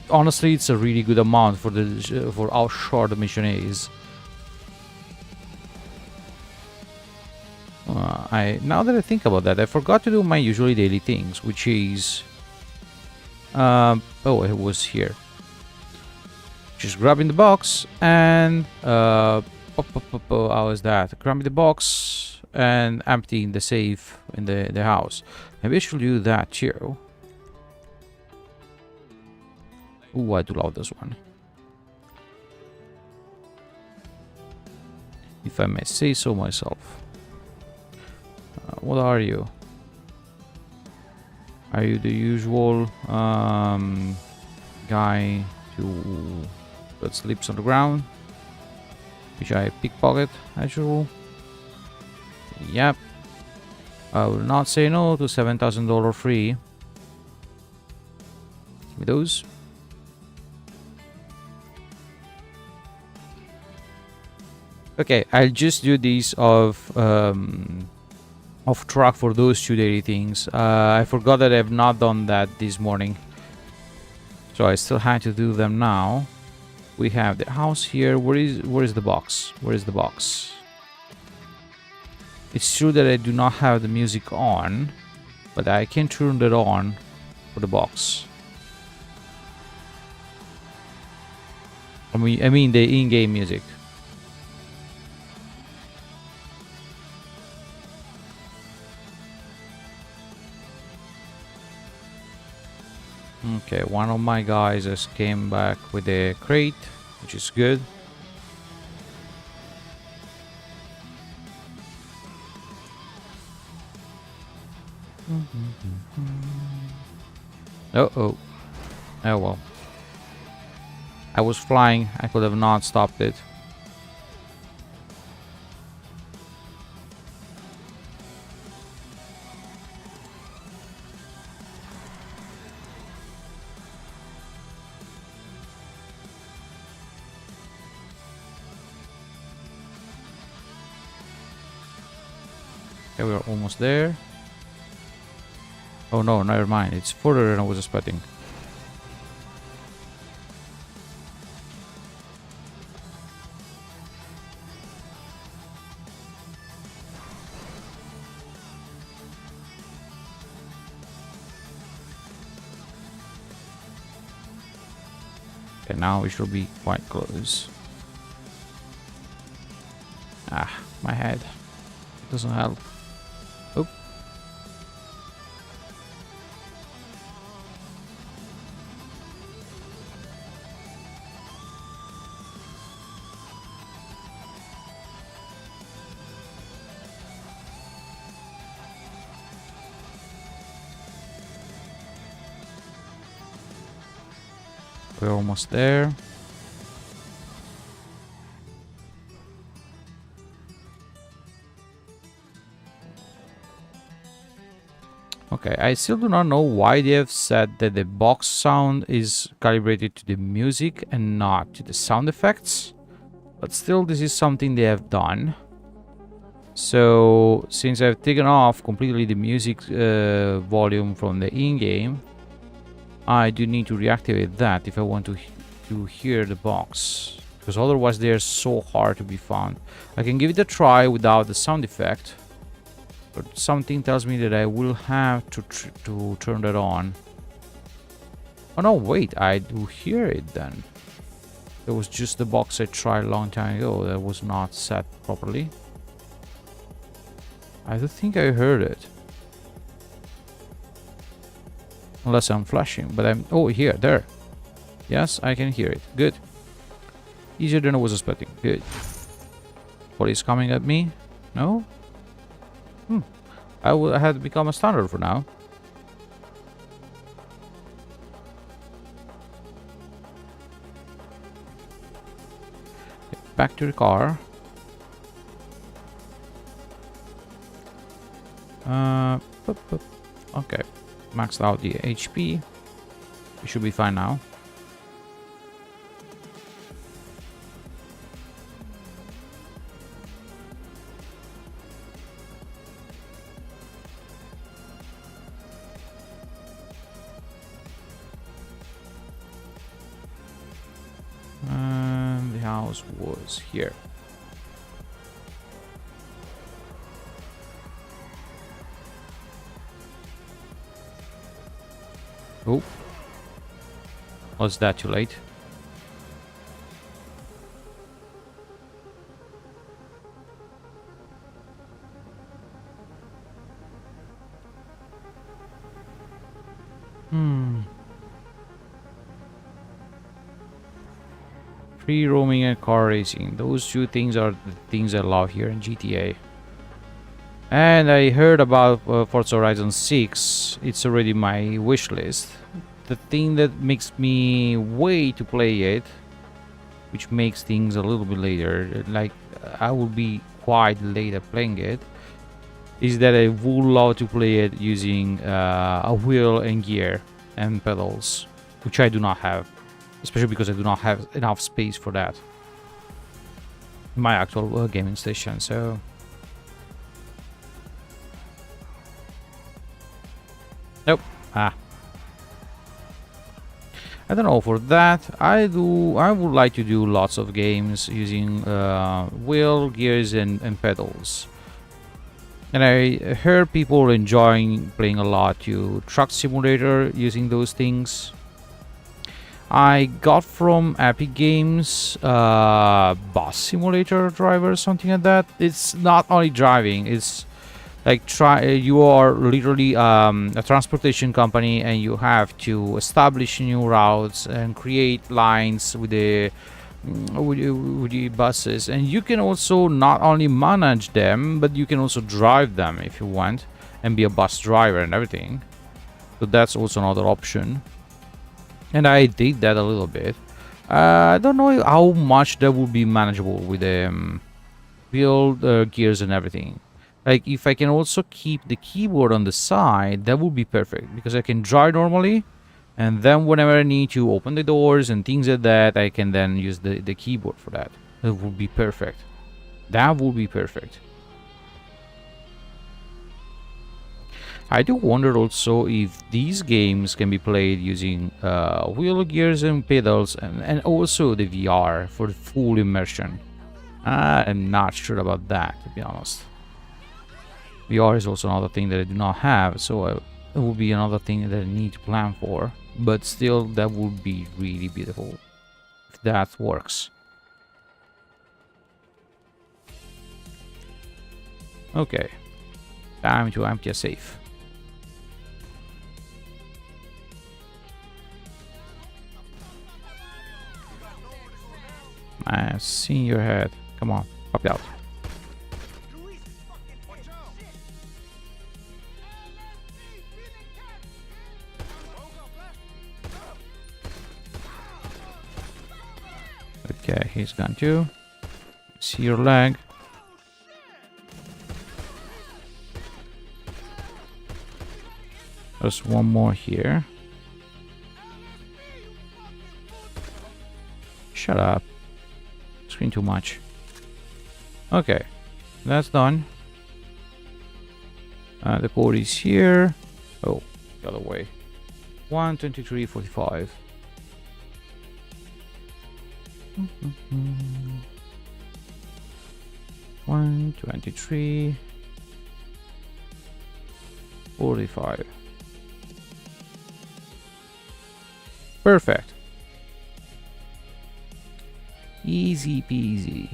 honestly, it's a really good amount for the for how short the mission is. Now that I think about that, I forgot to do my usually daily things, which is oh, it was here. Just grabbing the box and how is that? Grabbing the box and emptying the safe in the house. Maybe I should do that too. Ooh, I do love this one. if I may say so myself. What are you? Are you the usual guy that sleeps on the ground, which I pickpocket as usual? Yep. I will not say no to $7,000 free. Give me those. Okay, I'll just do these off track for those two daily things. I forgot that I've not done that this morning, so I still had to do them now. We have the house here. Where is the box? Where is the box? It's true that I do not have the music on, but I can turn that on for the box. I mean the in-game music. Okay, one of my guys just came back with a crate, which is good. Oh well. I was flying, I could have not stopped it. Okay, we're almost there. Oh no, never mind. It's further than I was expecting. Okay, now we should be quite close. Ah, my head. It doesn't help. Oh. We're almost there. Okay, I still do not know why they have said that the box sound is calibrated to the music and not to the sound effects. But still, this is something they have done. So, since I've taken off completely the music volume from the in-game, I do need to reactivate that if I want to hear the box. Because otherwise they're so hard to be found. I can give it a try without the sound effect. But something tells me that I will have to turn that on. Oh no, wait, I do hear it then. It was just the box I tried a long time ago that was not set properly. I don't think I heard it. Unless I'm flashing, but I'm... Oh, here, there. Yes, I can hear it. Good. Easier than I was expecting. Good. Police coming at me? No? I had become a standard for now. Back to the car. Okay. Maxed out the HP. We should be fine now. And the house was here. Oh, was that too late? Free roaming and car racing. Those two things are the things I love here in GTA. And I heard about Forza Horizon 6. It's already my wish list. The thing that makes me wait to play it, which makes things a little bit later, like I will be quite late at playing it, is that I would love to play it using a wheel and gear and pedals, which I do not have, especially because I do not have enough space for that in my actual gaming station. So nope. I don't know. For that, I would like to do lots of games using wheel, gears, and pedals. And I heard people enjoying playing a lot to Truck Simulator using those things. I got from Epic Games Bus Simulator Driver, something like that. It's not only driving, it's like you are literally a transportation company, and you have to establish new routes and create lines with the buses, and you can also not only manage them, but you can also drive them if you want and be a bus driver and everything. So that's also another option, and I did that a little bit. I don't know how much that would be manageable with the wheel, gears and everything. Like, if I can also keep the keyboard on the side, that would be perfect, because I can drive normally, and then whenever I need to open the doors and things like that, I can then use the keyboard for that. That would be perfect. That would be perfect. I do wonder also if these games can be played using wheel, gears and pedals, and also the VR for full immersion. I'm not sure about that, to be honest. VR is also another thing that I do not have, so it will be another thing that I need to plan for. But still, that would be really beautiful if that works. Okay, time to empty a safe. I've seen your head. Come on, pop out. Okay, he's gone too. See your leg. There's one more here. Shut up. Screen too much. Okay, that's done. The code is here. Oh, the other way. 123.45. 123.45. Perfect. Easy peasy.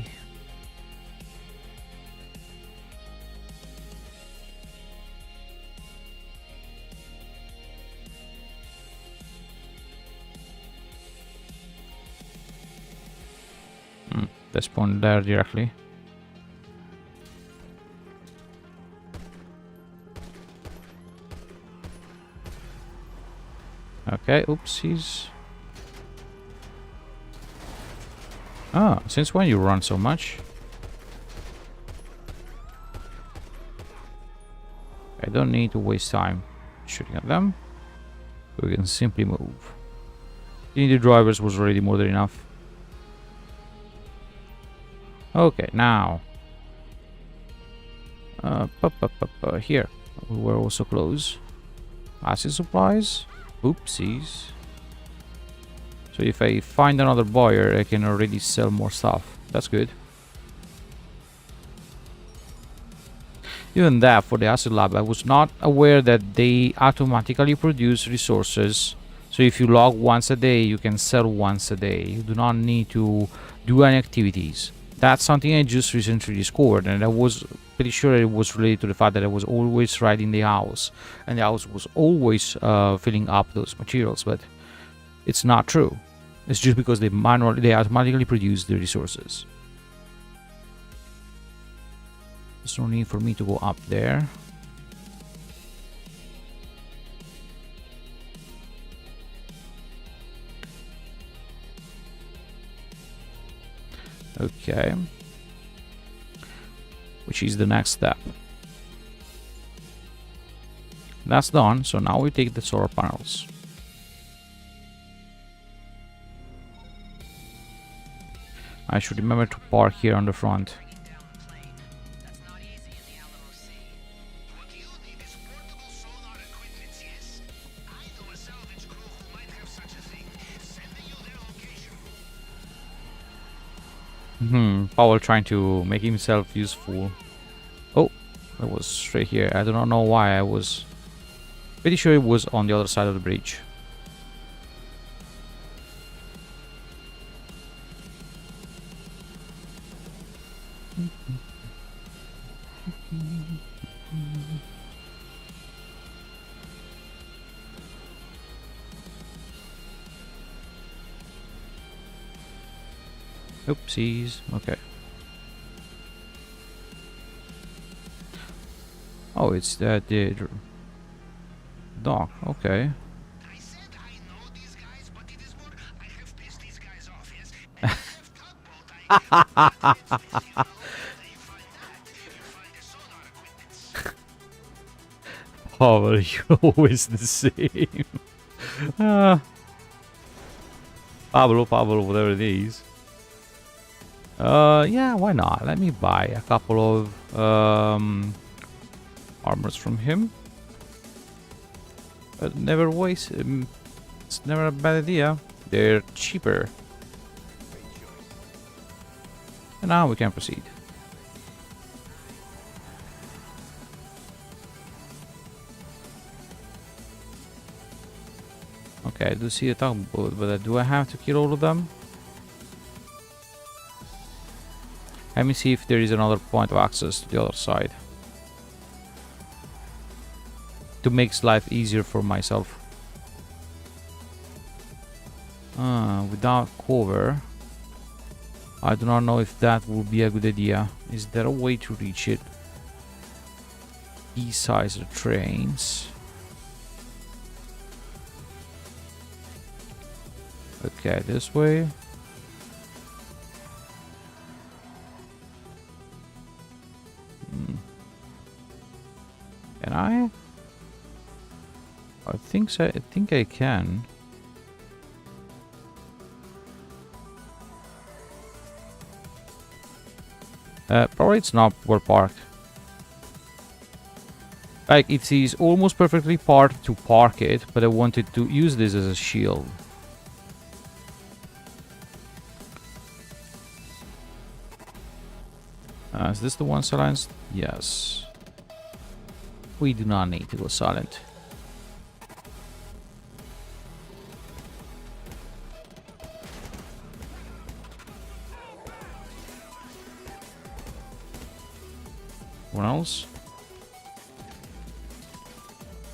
Let's spawn there directly. Okay, oopsies. Ah, since when you run so much? I don't need to waste time shooting at them. We can simply move. The drivers was already more than enough. Okay, now. Here. We were also close. Acid supplies. Oopsies. So if I find another buyer, I can already sell more stuff. That's good. Even that, for the acid lab, I was not aware that they automatically produce resources. So if you log once a day, you can sell once a day. You do not need to do any activities. That's something I just recently discovered, and I was pretty sure it was related to the fact that I was always riding the house, and the house was always filling up those materials, but it's not true. It's just because they automatically produce the resources. There's no need for me to go up there. Okay. Which is the next step. That's done, so now we take the solar panels. I should remember to park here on the front. That's not easy in the Alamo Sea. What you need is portable sonar equipment, yes? I know a salvage crew who might have such a thing. Sending you their location. Powell trying to make himself useful. Oh, that was straight here. I do not know why. I was pretty sure it was on the other side of the bridge. Oopsies. Okay. Oh, it's the dock. Okay. I said I know these guys, but it is more I have pissed these guys off, yes? And I have tugboat. You find that, you find the sonar equipment. Powell, you're always the same. Pablo, whatever it is. Yeah, why not? Let me buy a couple of armors from him. But never waste. It's never a bad idea. They're cheaper. And now we can proceed. Okay, I do see a tugboat, but do I have to kill all of them? Let me see if there is another point of access to the other side. To make life easier for myself. Without cover. I do not know if that would be a good idea. Is there a way to reach it? Besides the trains. Okay, this way. Can I? I think so. I think I can. Probably it's not well parked. Like it is almost perfectly parked to park it, but I wanted to use this as a shield. Is this the one silenced? Yes. We do not need to go silent. What else?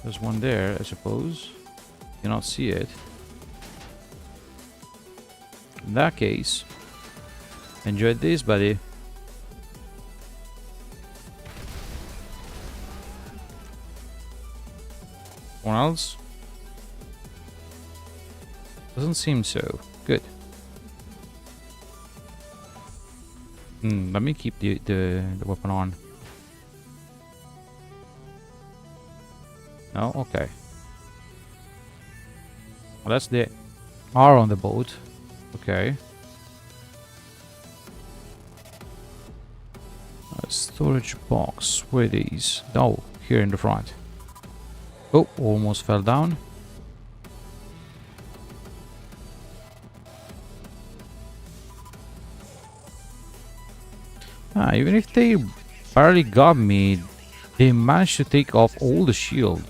There's one there, I suppose. Cannot see it. In that case, enjoy this, buddy. One else? Doesn't seem so. Good. Let me keep the weapon on. No? Okay. Well, that's the R on the boat. Okay. Storage box. Where are these? Oh, here in the front. Oh, almost fell down. Even if they barely got me, they managed to take off all the shield.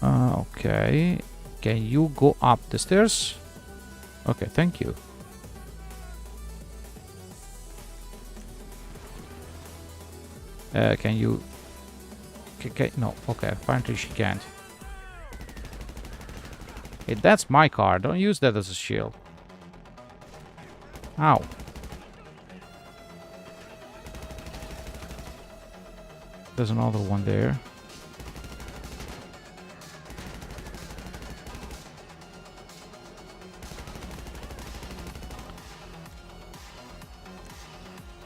Okay. Can you go up the stairs? Okay, thank you. Can you Okay, no. Okay, apparently she can't. Hey, that's my car. Don't use that as a shield. Ow. There's another one there.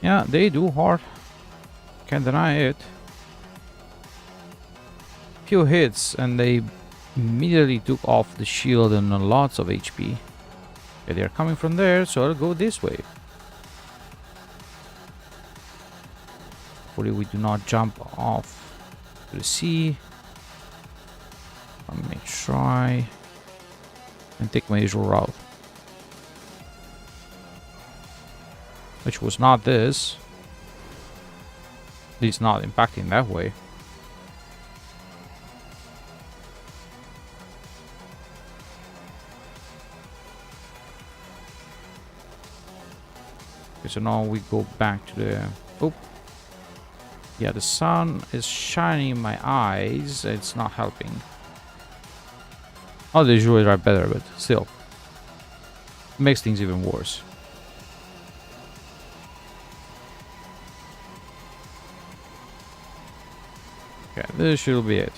Yeah, they do hard. Can't deny it. Few hits and they immediately took off the shield and lots of HP. Okay, they're coming from there, so I'll go this way. Hopefully we do not jump off to the sea. I may try and take my usual route, which was not this. At least not impacting that way. Okay, so now we go back to the... Oh. Yeah, the sun is shining in my eyes. It's not helping. Oh, they usually are better, but still. Makes things even worse. Okay, this should be it.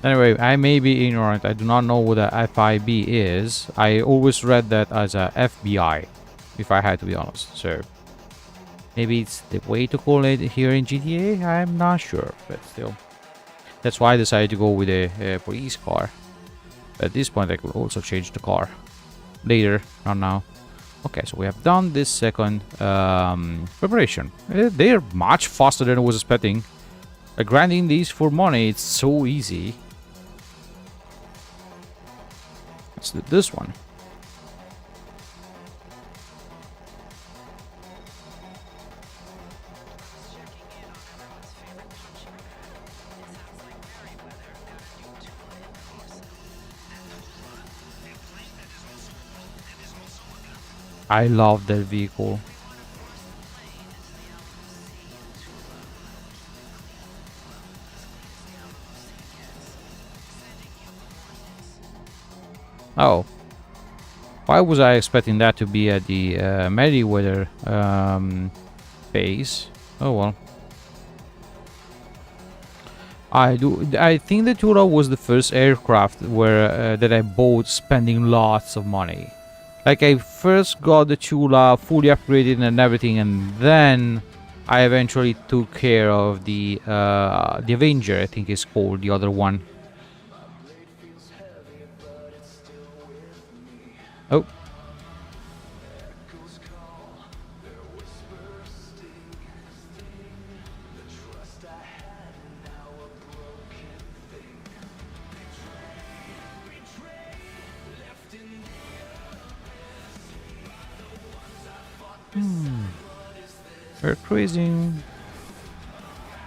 Anyway, I may be ignorant. I do not know what a FIB is. I always read that as a FBI, if I had to be honest. So maybe it's the way to call it here in GTA. I'm not sure, but still, that's why I decided to go with a police car. At this point, I could also change the car later, not now. Okay, so we have done this second preparation. They're much faster than I was expecting. Grinding these for money, it's so easy. Let's do this one. I love that vehicle. Oh. Why was I expecting that to be at the Meriwether base? Oh well. I think the Tula was the first aircraft where that I bought spending lots of money. Like I first got the Tula fully upgraded and everything, and then I eventually took care of the Avenger, I think it's called, the other one. Oh. We're cruising.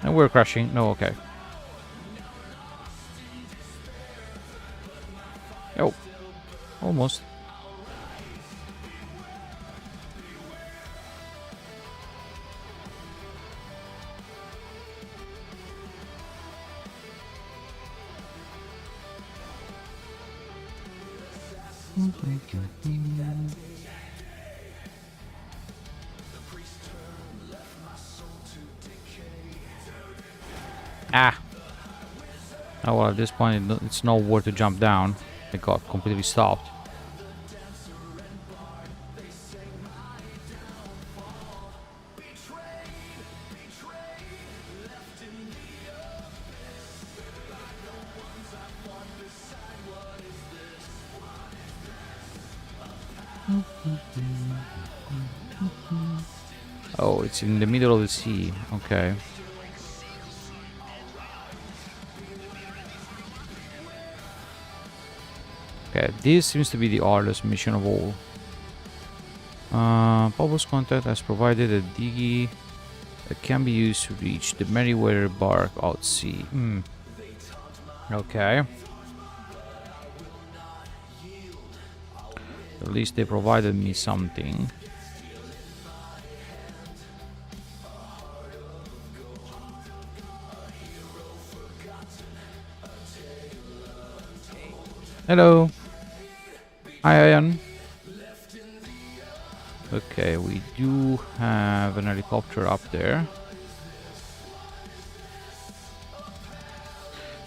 And we're crashing. No, okay. Oh. Almost. Ah. Oh well, at this point it's nowhere to jump down. It got completely stopped. Oh, it's in the middle of the sea. Okay. Okay, this seems to be the hardest mission of all. Bubbles contact has provided a diggy that can be used to reach the Meriwether bark out sea. Okay. At least they provided me something. Hello. Hi, Ian. Okay, we do have an helicopter up there.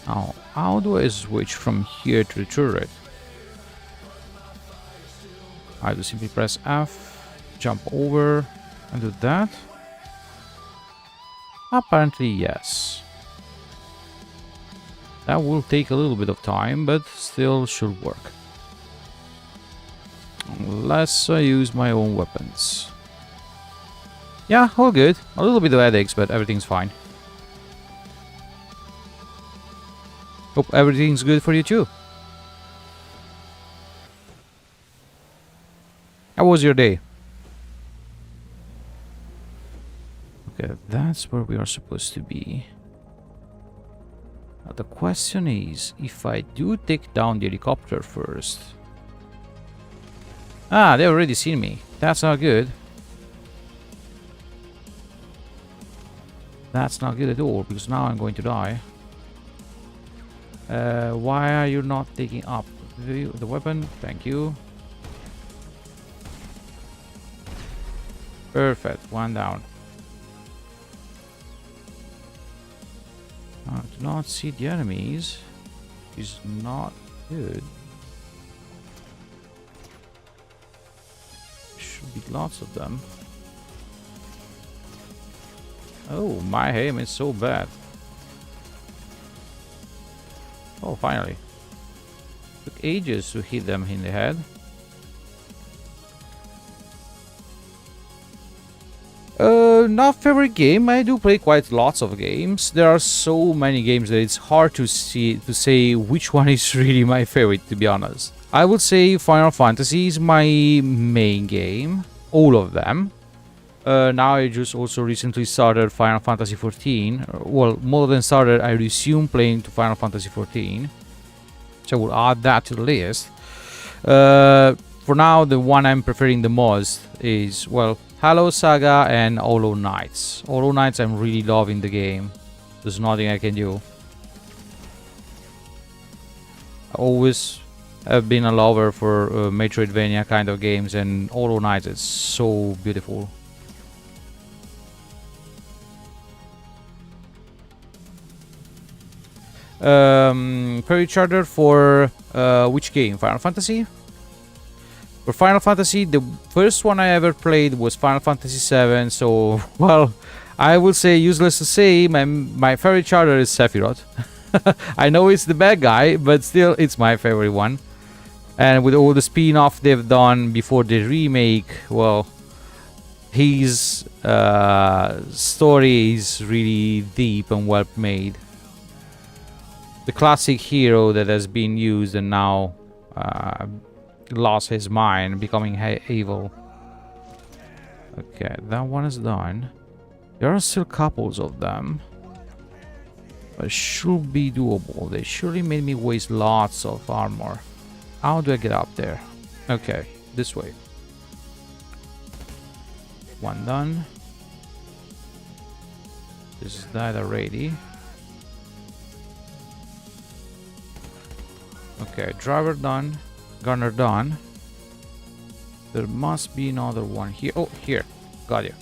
Now, how do I switch from here to the turret? I do simply press F, jump over, and do that. Apparently, yes. That will take a little bit of time, but still should work. Unless I use my own weapons. Yeah, all good. A little bit of headaches, but everything's fine. Hope everything's good for you too. How was your day? Okay, that's where we are supposed to be. Now the question is, if I do take down the helicopter first... Ah, they already seen me. That's not good. That's not good at all, because now I'm going to die. Why are you not taking up the weapon? Thank you. Perfect, one down. I do not see the enemies. Is not good. Should be lots of them. Oh, my aim is so bad. Oh, finally. Took ages to hit them in the head. Not favorite game. I do play quite lots of games. There are so many games that it's hard to say which one is really my favorite, to be honest. I would say Final Fantasy is my main game. All of them. Now I just also recently started Final Fantasy 14. Well, more than started, I resumed playing to Final Fantasy 14. So I will add that to the list. For now, the one I'm preferring the most is, well, Halo Saga and Hollow Knights. Hollow Knights, I'm really loving the game. There's nothing I can do. I always have been a lover for Metroidvania kind of games, and Hollow Knights is so beautiful. Priority Charter for which game? Final Fantasy? For Final Fantasy, the first one I ever played was Final Fantasy 7, so, well, I would say, useless to say, my favorite character is Sephiroth. I know it's the bad guy, but still, it's my favorite one. And with all the spin-off they've done before the remake, well, his story is really deep and well made. The classic hero that has been used and now lost his mind, becoming evil. Okay, that one is done. There are still couples of them, but it should be doable. They surely made me waste lots of armor. How do I get up there? Okay, this way. One done. This is that already. Okay, driver done. Gunner done. There must be another one here. Oh, here. Got you.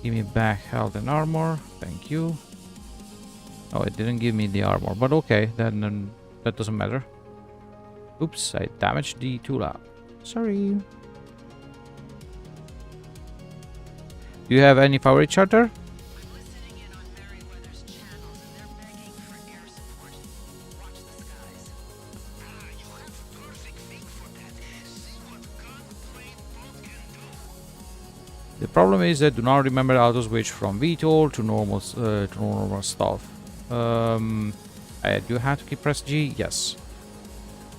Give me back health and armor. Thank you. Oh, it didn't give me the armor, but okay, then that doesn't matter. Oops, I damaged the Tula. Sorry. Do you have any favorite charter? The problem is that I do not remember how to switch from VTOL to normal stuff. I do have to keep press G. Yes.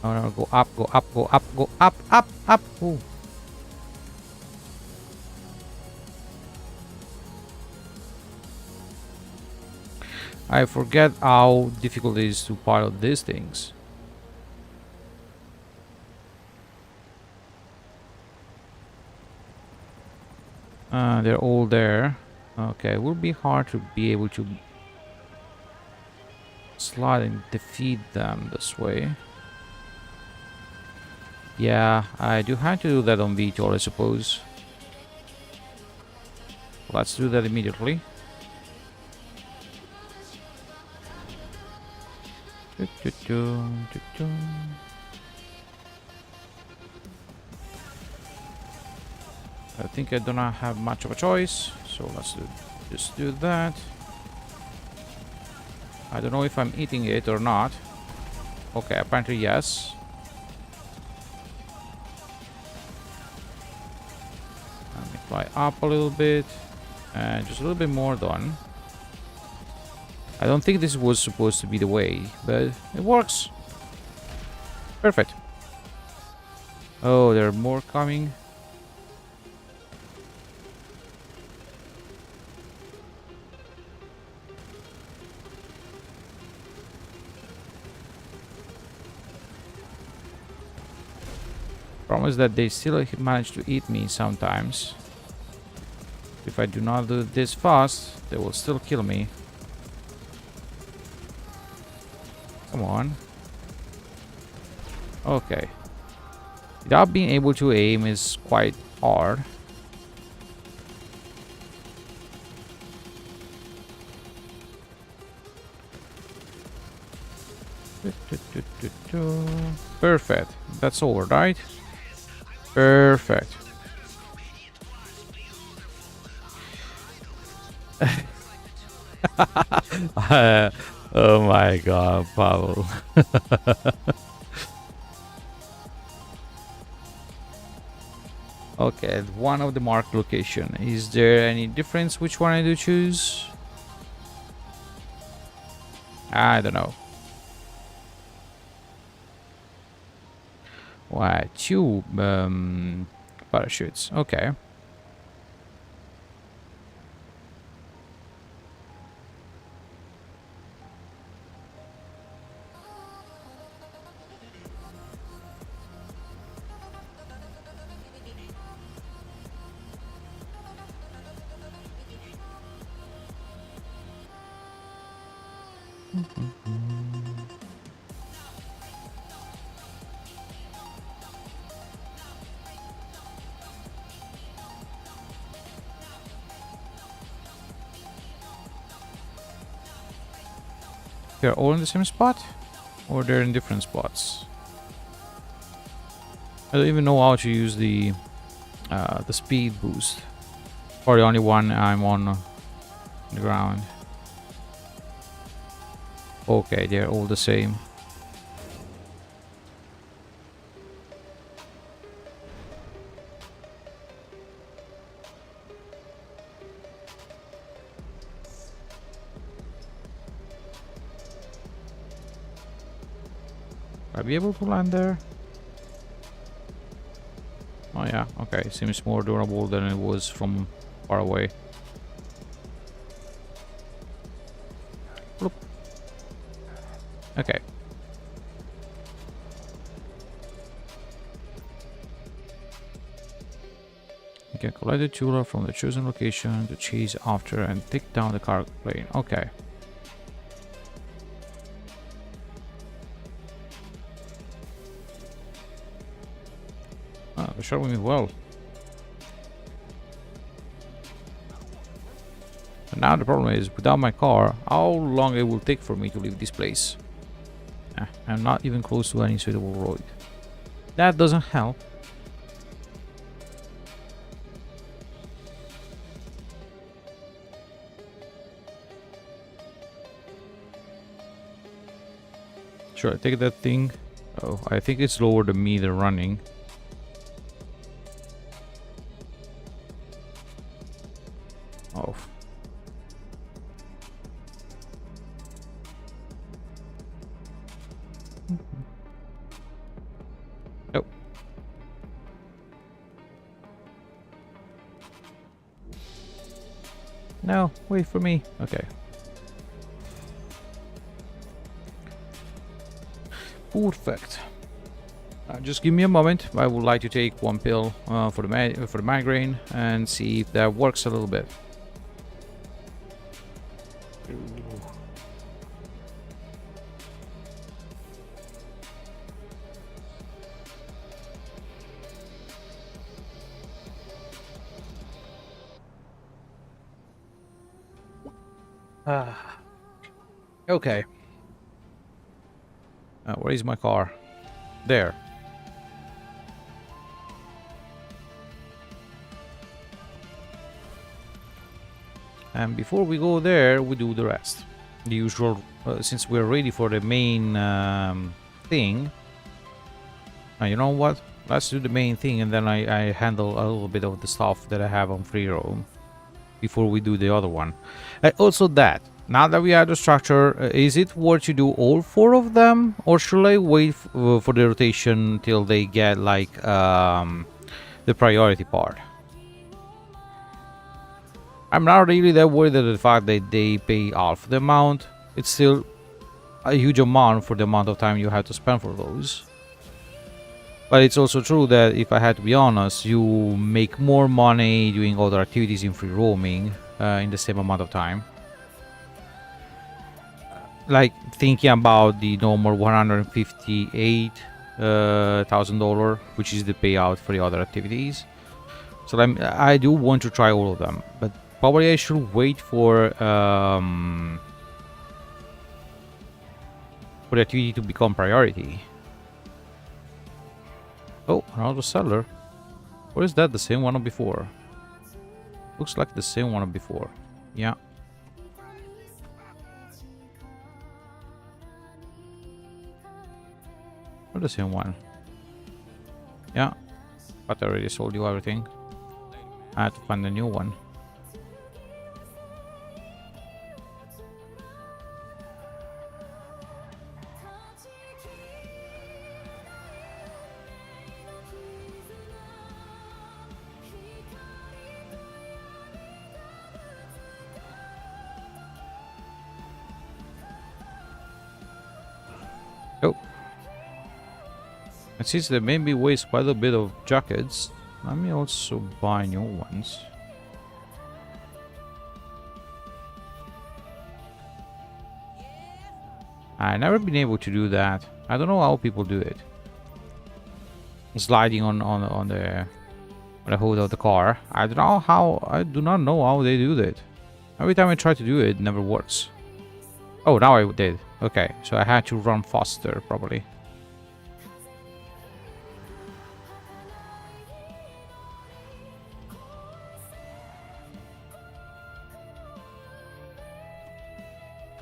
No, go up, go up, go up, go up, up, up. Ooh. I forget how difficult it is to pilot these things. They're all there. Okay, it will be hard to be able to slide and defeat them this way. Yeah, I do have to do that on VTOL, I suppose. Let's do that immediately. I think I do not have much of a choice, so let's just do that. I don't know if I'm eating it or not. Okay, apparently yes. Let me fly up a little bit, and just a little bit more done. I don't think this was supposed to be the way, but it works. Perfect. Oh, there are more coming. Problem is that they still manage to eat me sometimes. If I do not do this fast, they will still kill me. Come on. Okay. Without being able to aim is quite hard. Perfect. That's over, right? Perfect. Oh my god, Pavel. Okay, one of the marked location. Is there any difference which one I do choose? I don't know. Why, two parachutes. Okay. They're all in the same spot? Or they're in different spots? I don't even know how to use the speed boost. Or the only one I'm on the ground. Okay, they're all the same. I'll be able to land there? Oh yeah, okay, seems more durable than it was from far away. Bloop. Okay. You can collect the Tula from the chosen location to chase after and take down the cargo plane. Okay. They're showing me well. And now the problem is, without my car, how long it will take for me to leave this place. I'm not even close to any suitable road. That doesn't help. Sure, I take that thing. Oh, I think it's lower than me than running. Oh. Nope. No, wait for me. Okay. Perfect. Just give me a moment. I would like to take one pill for the migraine and see if that works a little bit. Okay. Where is my car? There. And before we go there, we do the rest. The usual, since we're ready for the main thing. You know what? Let's do the main thing, and then I handle a little bit of the stuff that I have on free roam before we do the other one. Also that, now that we have the structure, is it worth to do all 4 of them, or should I wait for the rotation till they get like the priority part? I'm not really that worried at the fact that they pay half the amount. It's still a huge amount for the amount of time you have to spend for those. But it's also true that, if I had to be honest, you make more money doing other activities in free roaming in the same amount of time. Like thinking about the normal $158,000, which is the payout for the other activities. So I do want to try all of them, but probably I should wait for the activity to become priority. Oh, another seller. Or is that the same one of before? Looks like the same one of before. Yeah. Or the same one. Yeah. But I already sold you everything. I had to find a new one. Oh. And since there maybe waste quite a bit of jackets, let me also buy new ones. I've never been able to do that. I don't know how people do it. Sliding on the hood of the car. I do not know how they do that. Every time I try to do it, it never works. Oh, now I did. Okay, so I had to run faster, probably.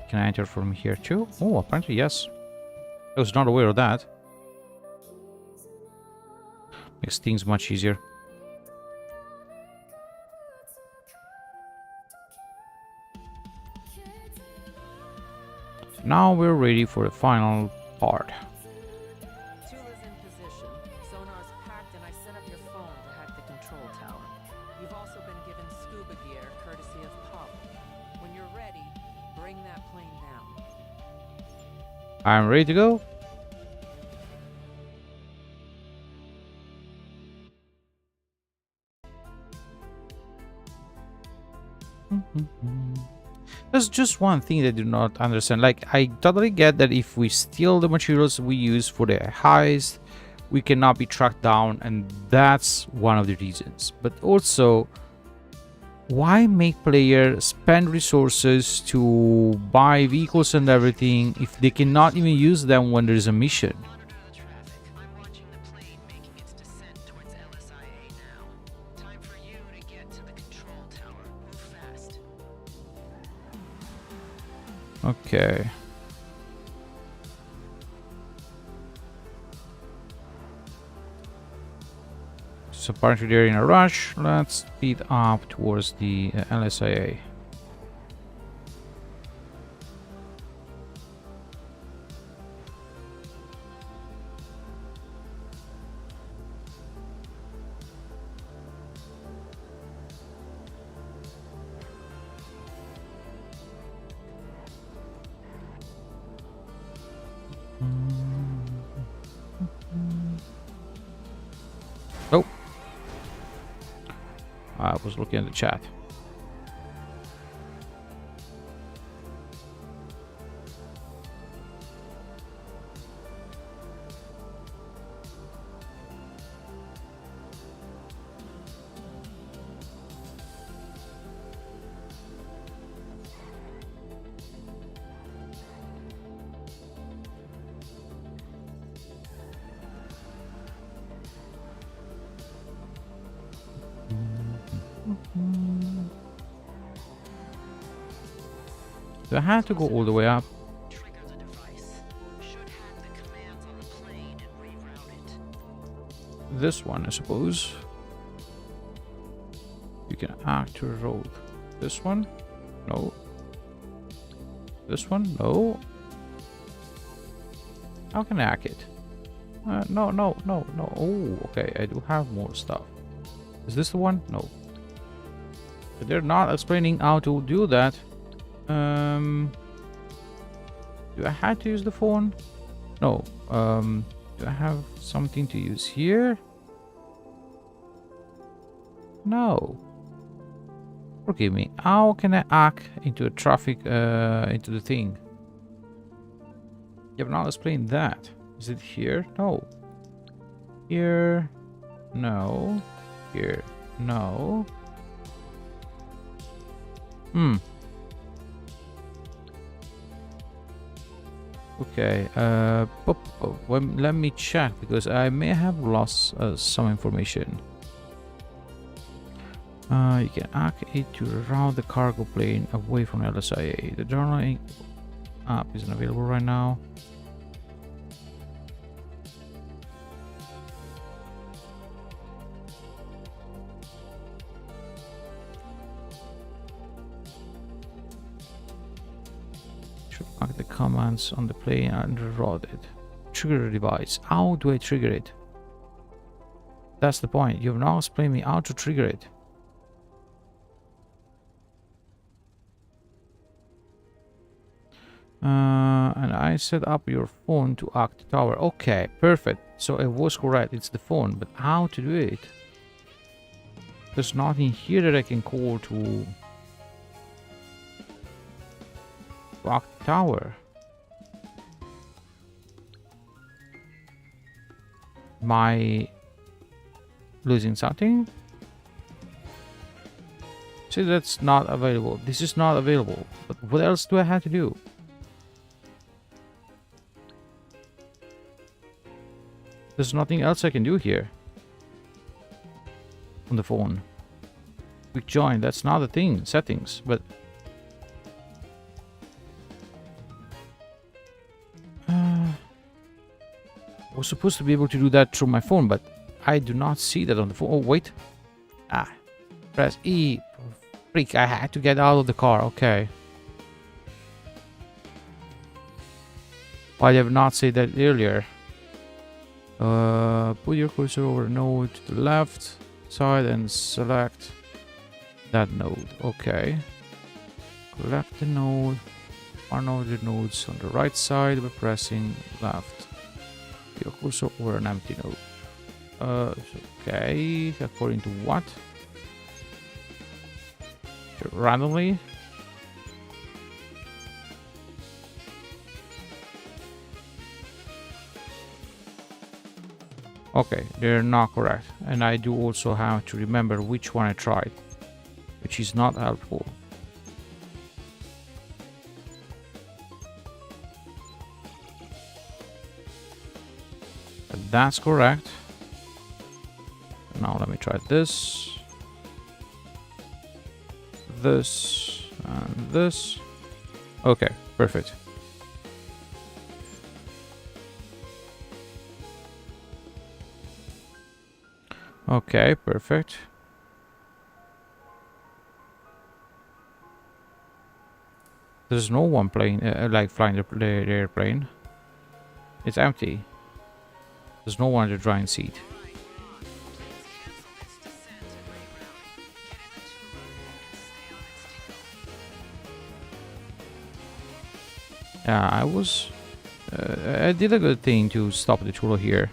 Can I enter from here too? Oh, apparently yes. I was not aware of that. Makes things much easier. So now we're ready for the final part. Tula's in position. Sonar's packed, and I set up your phone to hack the control tower. You've also been given scuba gear, courtesy of Pop. When you're ready, bring that plane down. I'm ready to go. There's just one thing that I do not understand. Like, I totally get that if we steal the materials we use for the heist, we cannot be tracked down, and that's one of the reasons. But also, why make players spend resources to buy vehicles and everything if they cannot even use them when there's a mission? Traffic. I'm watching the plane making its descent towards LSIA now. Time for you to get to the control tower. Move fast. Okay. So apparently they're in a rush. Let's speed up towards the LSIA. was looking at the chat. Do I have to go all the way up? Trigger the device. Should have the commands on the plane and reroute it. This one, I suppose. You can activate road. This one? No. This one? No. How can I hack it? No. Oh, okay. I do have more stuff. Is this the one? No. But they're not explaining how to do that. Do I have to use the phone? No. Do I have something to use here? No. Forgive me. How can I hack into a traffic, into the thing? You have not explained that. Is it here? No. Here? No. Here? No. Okay, let me check because I may have lost some information. You can hack it to route the cargo plane away from LSIA. The Darnell app isn't available right now. Mark the commands on the plane and reroute it. Trigger the device. How do I trigger it? That's the point. You have now explained me how to trigger it. And I set up your phone to act the tower. Okay, perfect. So it was correct. It's the phone. But how to do it? There's nothing here that I can call to act the tower. Am I losing something? See, that's not available. This is not available. But what else do I have to do? There's nothing else I can do here. On the phone. Quick join, that's not the thing. Settings, but... I was supposed to be able to do that through my phone, but I do not see that on the phone. Oh, wait. Ah. Press E. Freak, I had to get out of the car. Okay. Why did I not say that earlier? Put your cursor over a node to the left side and select that node. Okay. Select the node. One of the nodes on the right side by pressing left. Your cursor over an empty node. Okay. According to what? Randomly. Okay, they're not correct. And I do also have to remember which one I tried, which is not helpful. But that's correct. Now let me try this. This and this. Okay, perfect. Okay, perfect. There's no one playing, like flying the airplane. It's empty. There's no one in the driving seat. Yeah, I was... I did a good thing to stop the Tula here.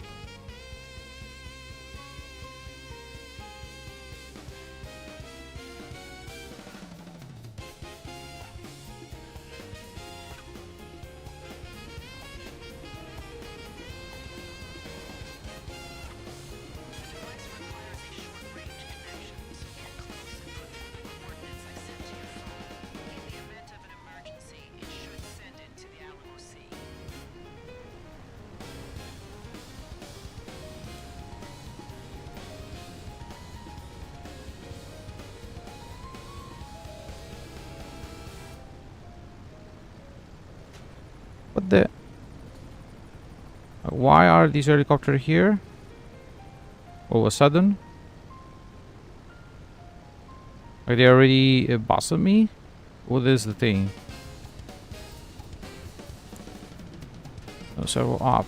What the? Why are these helicopters here? All of a sudden? Are they already busting me? What is the thing? No servo up.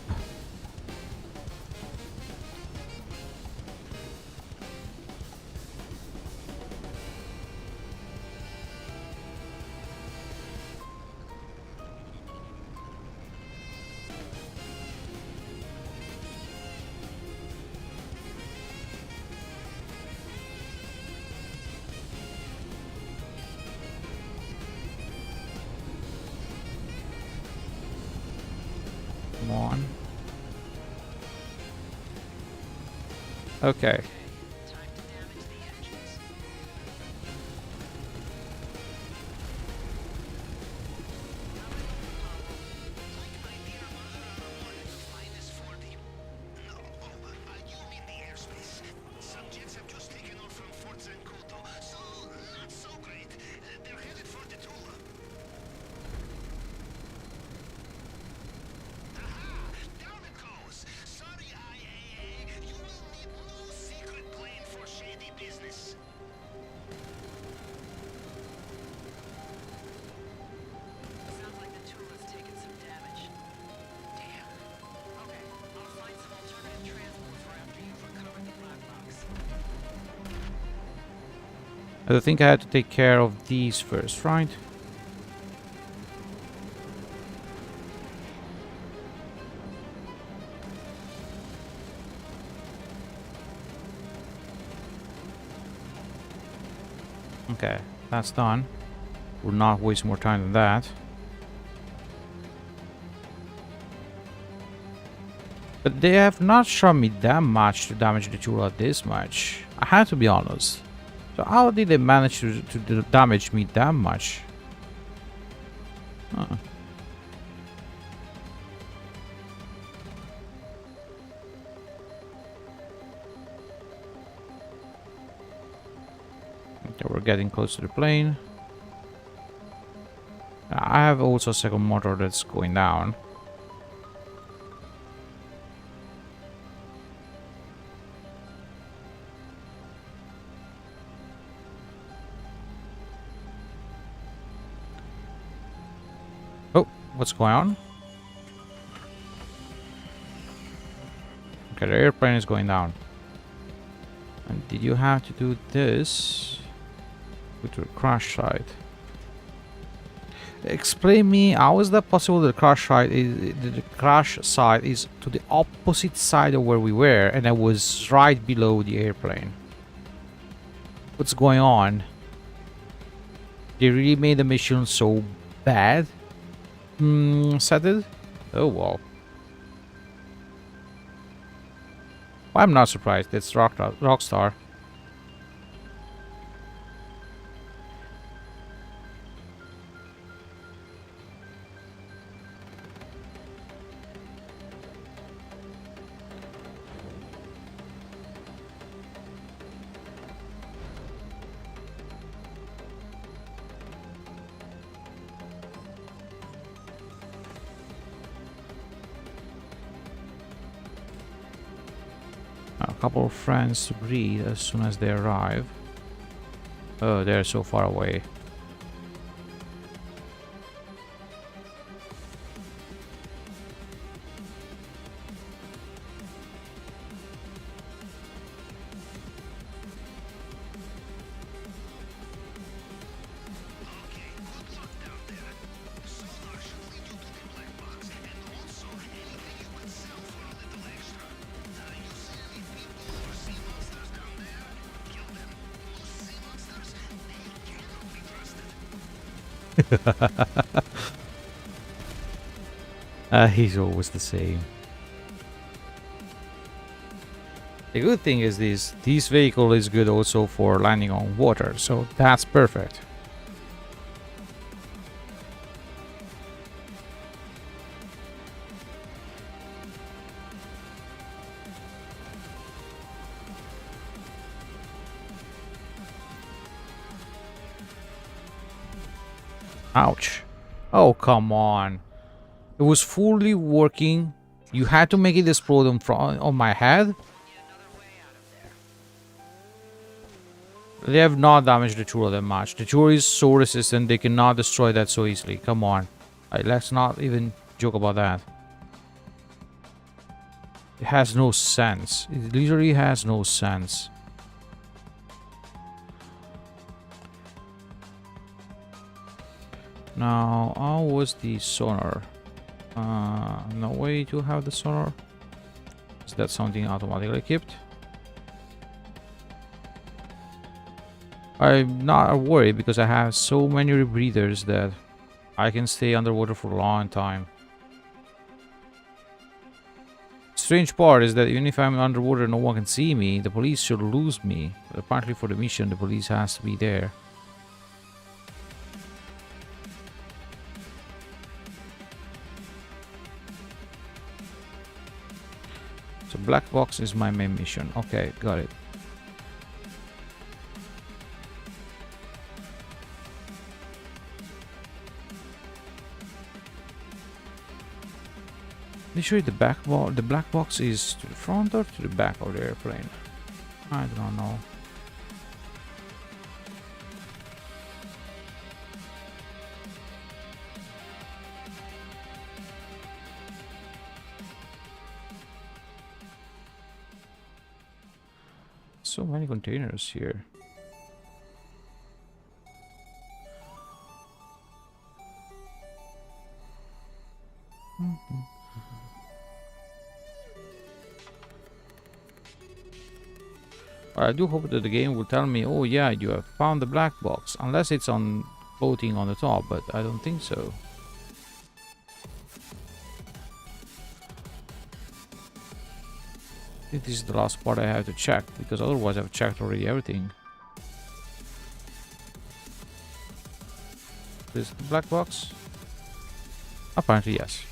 Come on. Okay. Time to damage the engines. Like my dear mother on our finest 40. No, you mean the airspace. Some jets have just taken off from Fort Zancudo, so not so great. They're headed for the Tula. Aha! Down it goes! Sorry, IAA. You will need no secret plane for shady business. Sounds like the Tula's taken some damage. Damn. Okay, I'll find some alternative transport for after you've recovered the black box. I think I had to take care of these first, right? Okay, that's done. We'll not waste more time than that. But they have not shown me that much to damage the Tula this much. I had to be honest. So how did they manage to damage me that much? Huh. Okay, we're getting close to the plane. I have also a second motor that's going down. Oh, what's going on? Okay, the airplane is going down. And did you have to do this? Go to the crash site. Explain me, how is that possible that the crash site is to the opposite side of where we were and I was right below the airplane? What's going on? They really made the mission so bad? Settled? Oh well. I'm not surprised, it's Rockstar. A couple of friends to greet as soon as they arrive. Oh, they're so far away. Okay, good luck down there. The sonar should lead you to the black box, and also anything you could sell for a little extra. You see any people or sea monsters down there? Kill them. Most sea monsters, they cannot be trusted. He's always the same. The good thing is this vehicle is good also for landing on water, so that's perfect. Ouch. Oh, come on. It was fully working. You had to make it explode on my head. They have not damaged the Tula that much. The Tula is so resistant, they cannot destroy that so easily. Come on. Let's not even joke about that. It has no sense. It literally has no sense. Now, how was the sonar? No way to have the sonar. Is that something automatically equipped? I'm not worried because I have so many rebreathers that I can stay underwater for a long time. Strange part is that even if I'm underwater and no one can see me, the police should lose me. But apparently for the mission, the police has to be there. So black box is my main mission. Okay, got it. Literally the black box is to the front or to the back of the airplane? I don't know. So many containers here. I do hope that the game will tell me, oh yeah, you have found the black box, unless it's on floating on the top, but I don't think so. I think this is the last part I have to check, because otherwise I've checked already everything. This is the black box? Apparently yes.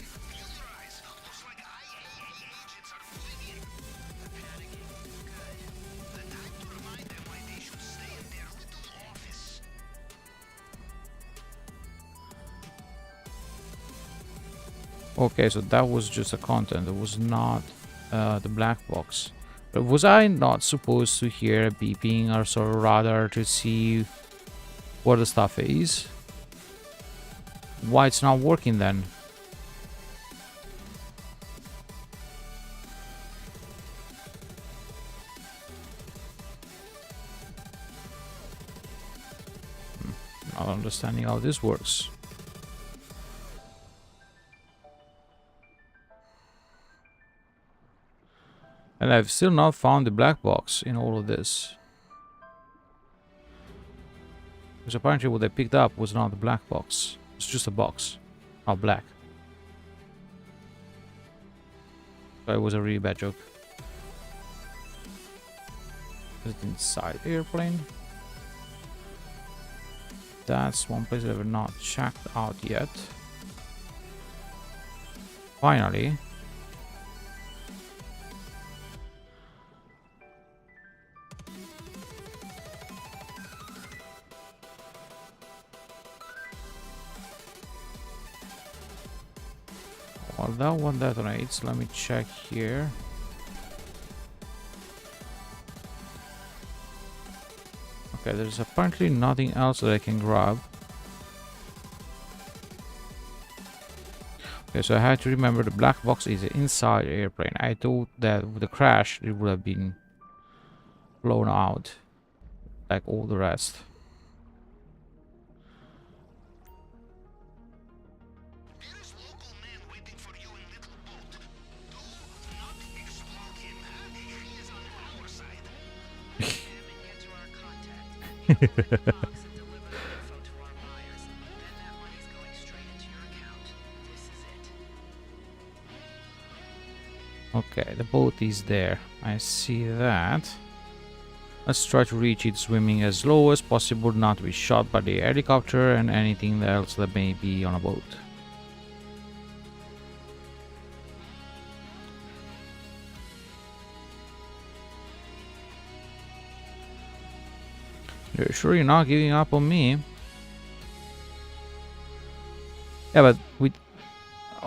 Okay, so that was just a content. It was not the black box. But was I not supposed to hear a beeping or sort of radar to see what the stuff is? Why it's not working then? Not understanding how this works. And I've still not found the black box in all of this. Because apparently what I picked up was not the black box. It's just a box. Oh, black. That was a really bad joke. Is it inside the airplane? That's one place that I've not checked out yet. Finally. Well, that one detonates. Let me check here. Okay, there's apparently nothing else that I can grab. Okay, so I had to remember the black box is inside the airplane. I thought that with the crash it would have been blown out like all the rest. Okay, the boat is there. I see that. Let's try to reach it swimming as low as possible, not to be shot by the helicopter and anything else that may be on a boat. You're sure you're not giving up on me? Yeah, but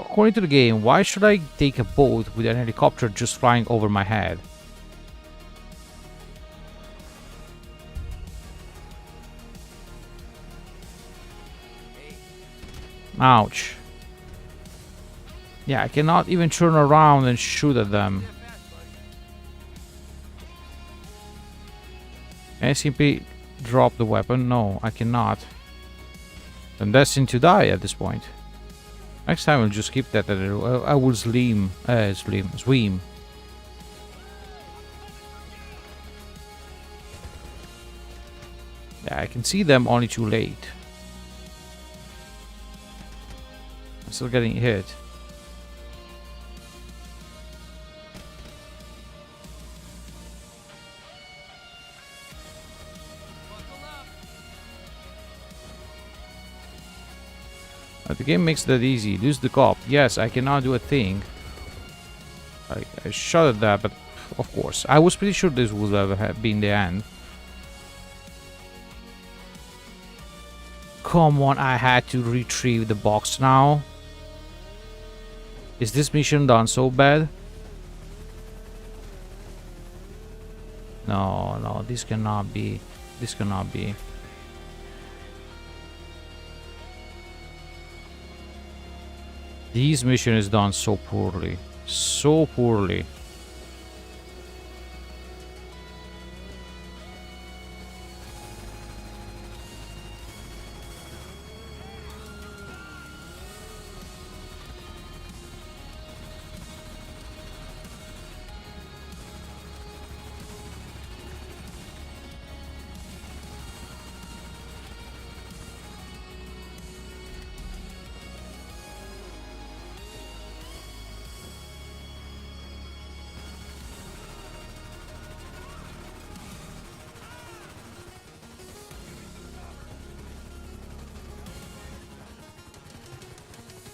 according to the game, why should I take a boat with an helicopter just flying over my head? Ouch. Yeah, I cannot even turn around and shoot at them. Can I simply drop the weapon? No, I cannot. I'm destined to die at this point. Next time I'll just keep that. I will swim. Swim. Yeah, I can see them only too late. I'm still getting hit. The game makes that easy. Lose the cop. Yes, I cannot do a thing. I shot at that, but of course. I was pretty sure this would have been the end. Come on, I had to retrieve the box now. Is this mission done so bad? No, this cannot be. This cannot be. This mission is done so poorly. So poorly.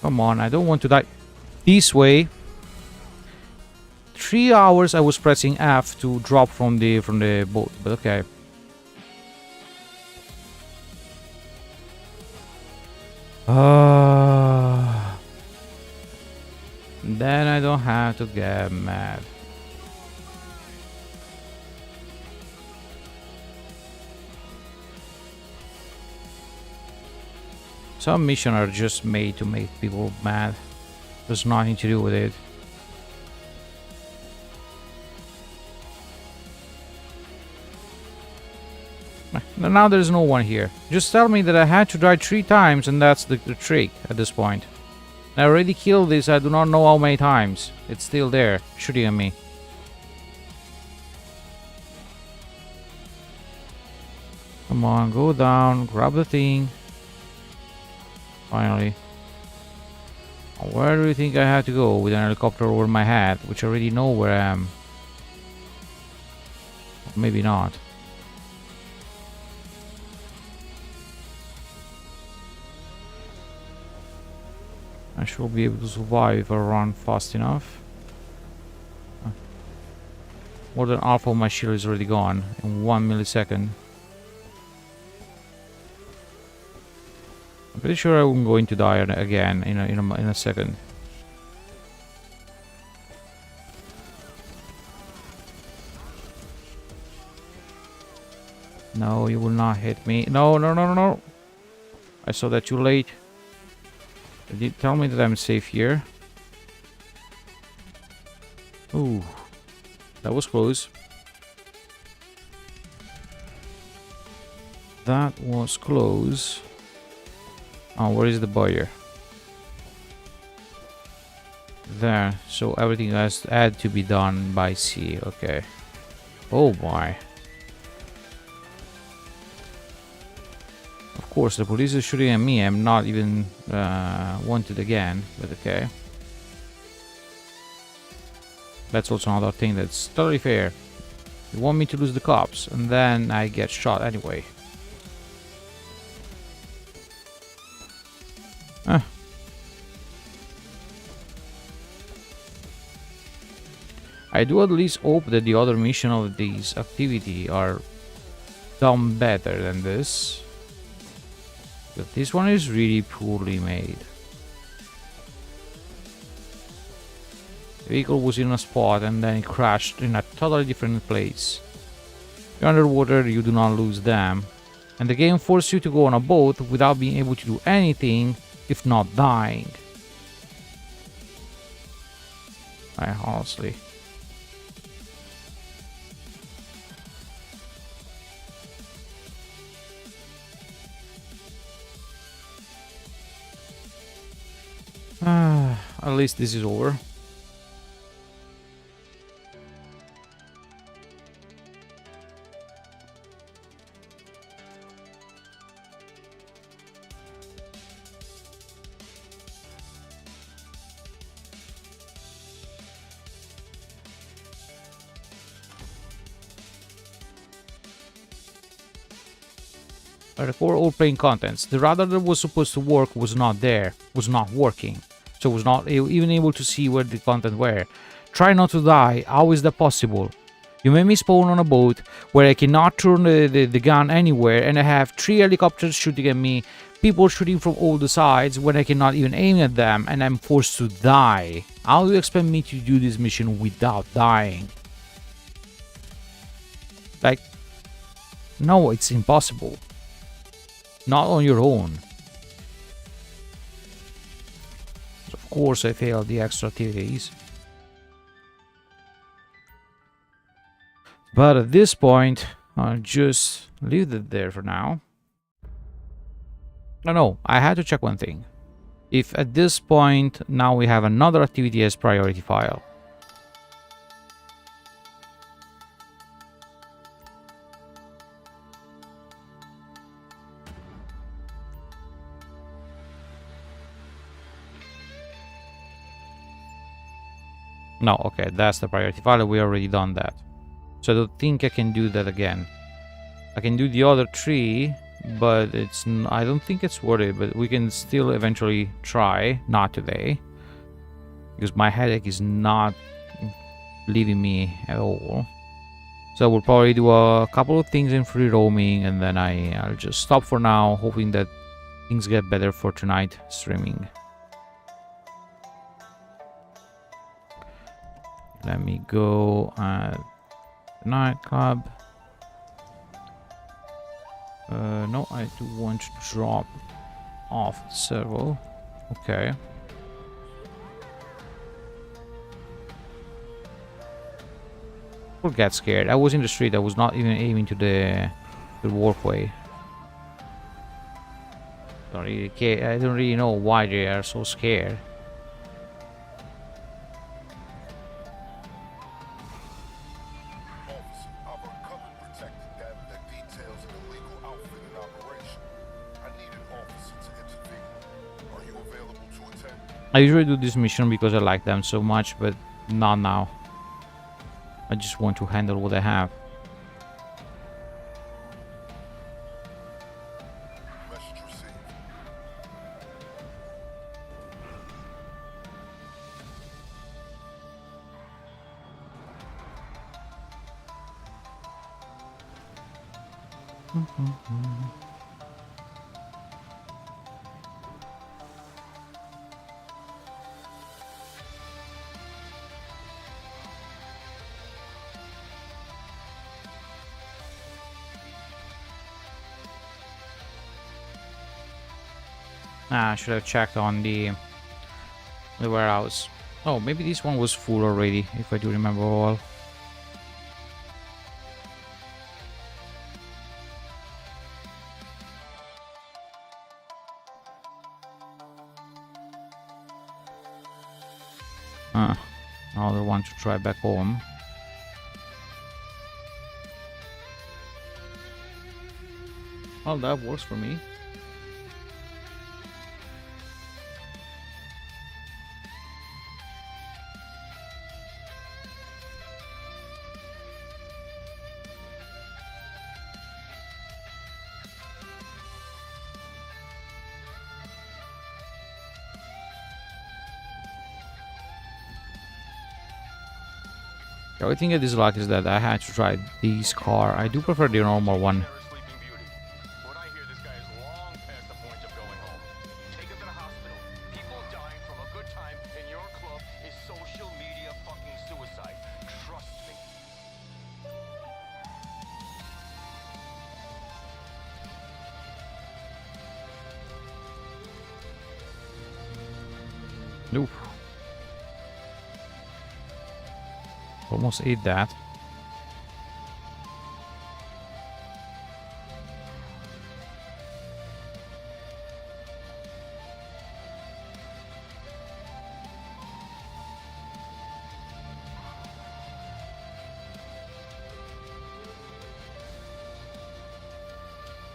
Come on, I don't want to die this way. 3 hours I was pressing F to drop from the boat, but okay. Then I don't have to get mad. Some missions are just made to make people mad. There's nothing to do with it. Now there's no one here. Just tell me that I had to die 3 times and that's the trick at this point. I already killed this, I do not know how many times. It's still there, shooting at me. Come on, go down, grab the thing. Finally. Where do you think I had to go with an helicopter over my head, which I already know where I am? Maybe not. I should be able to survive if I run fast enough. More than half of my shield is already gone in 1 millisecond. I'm pretty sure I'm going to die again in a second. No, you will not hit me. No, no, no, no, no. I saw that too late. Did you tell me that I'm safe here? Ooh, that was close. That was close. Oh, where is the buyer? There. So everything had to be done by sea. Okay. Oh my. Of course, the police is shooting at me. I'm not even wanted again. But okay. That's also another thing that's totally fair. You want me to lose the cops, and then I get shot anyway. I do at least hope that the other mission of these activity are done better than this. But this one is really poorly made. The vehicle was in a spot and then it crashed in a totally different place. You're underwater, you do not lose them. And the game forces you to go on a boat without being able to do anything, if not dying. Honestly. At least this is over. I record all playing contents. The radar that was supposed to work was not there, was not working. So was not even able to see where the content were. Try not to die. How is that possible? You made me spawn on a boat where I cannot turn the gun anywhere, and I have 3 helicopters shooting at me, people shooting from all the sides when I cannot even aim at them, and I'm forced to die. How do you expect me to do this mission without dying? Like, no, it's impossible. Not on your own. So of course I failed the extra activities. But at this point, I'll just leave it there for now. No, I had to check one thing. If at this point, now we have another activity as priority file. No, okay, that's the priority file. We already done that. So I don't think I can do that again. I can do the other 3, but I don't think it's worth it, but we can still eventually try. Not today. Because my headache is not leaving me at all. So we'll probably do a couple of things in free roaming, and then I'll just stop for now, hoping that things get better for tonight streaming. Let me go at the nightclub. No, I do want to drop off the servo. Okay. Or get scared. I was in the street. I was not even aiming to the walkway. Don't really care. I don't really know why they are so scared. I usually do this mission because I like them so much, but not now. I just want to handle what I have. I should have checked on the warehouse. Oh, maybe this one was full already, if I do remember well. Another one to try back home. Well, that works for me. The only thing that is luck is that I had to try this car. I do prefer the normal one. What I hear, this guy is long past the point of going home. Take him to the hospital. People dying from a good time in your club is social media Oof. Almost ate that.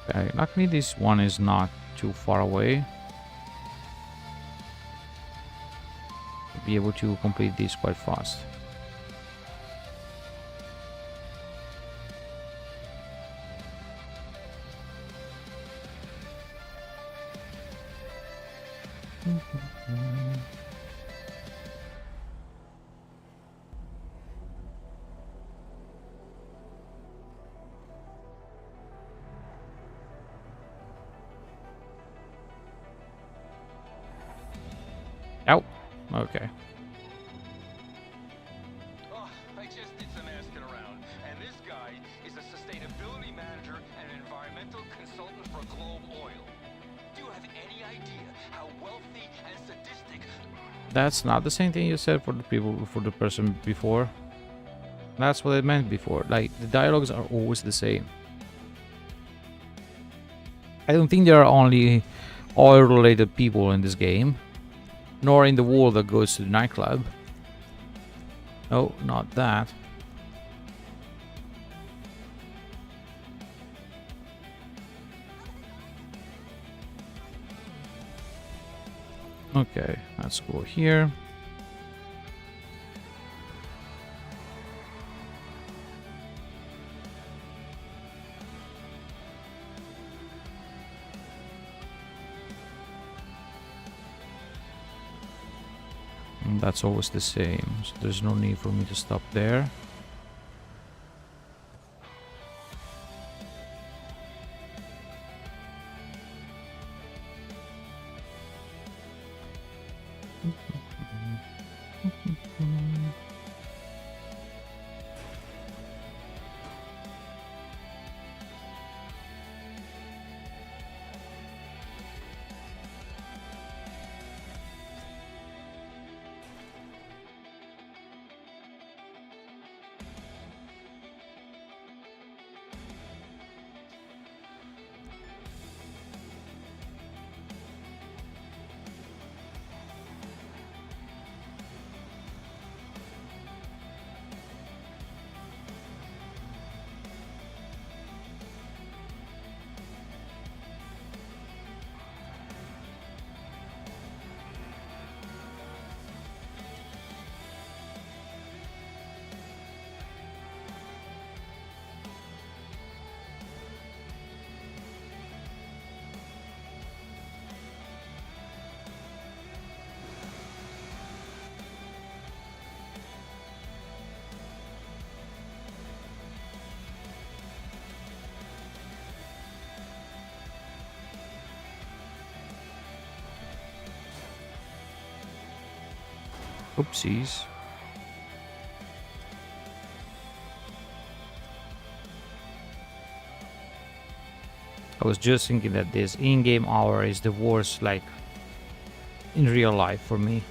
Okay, luckily this one is not too far away. I'll be able to complete this quite fast. Ow. Okay. Oh, I just did some asking around, and this guy is a sustainability manager and an environmental consultant for Globe Oil. Do you have any idea how wealthy and sadistic? That's not the same thing you said for the person before. That's what I meant before. Like, the dialogues are always the same. I don't think there are only oil-related people in this game, nor in the world that goes to the nightclub. No, not that. Okay, let's go here. And that's always the same, so there's no need for me to stop there. Oopsies. I was just thinking that this in-game hour is the worst, like, in real life for me.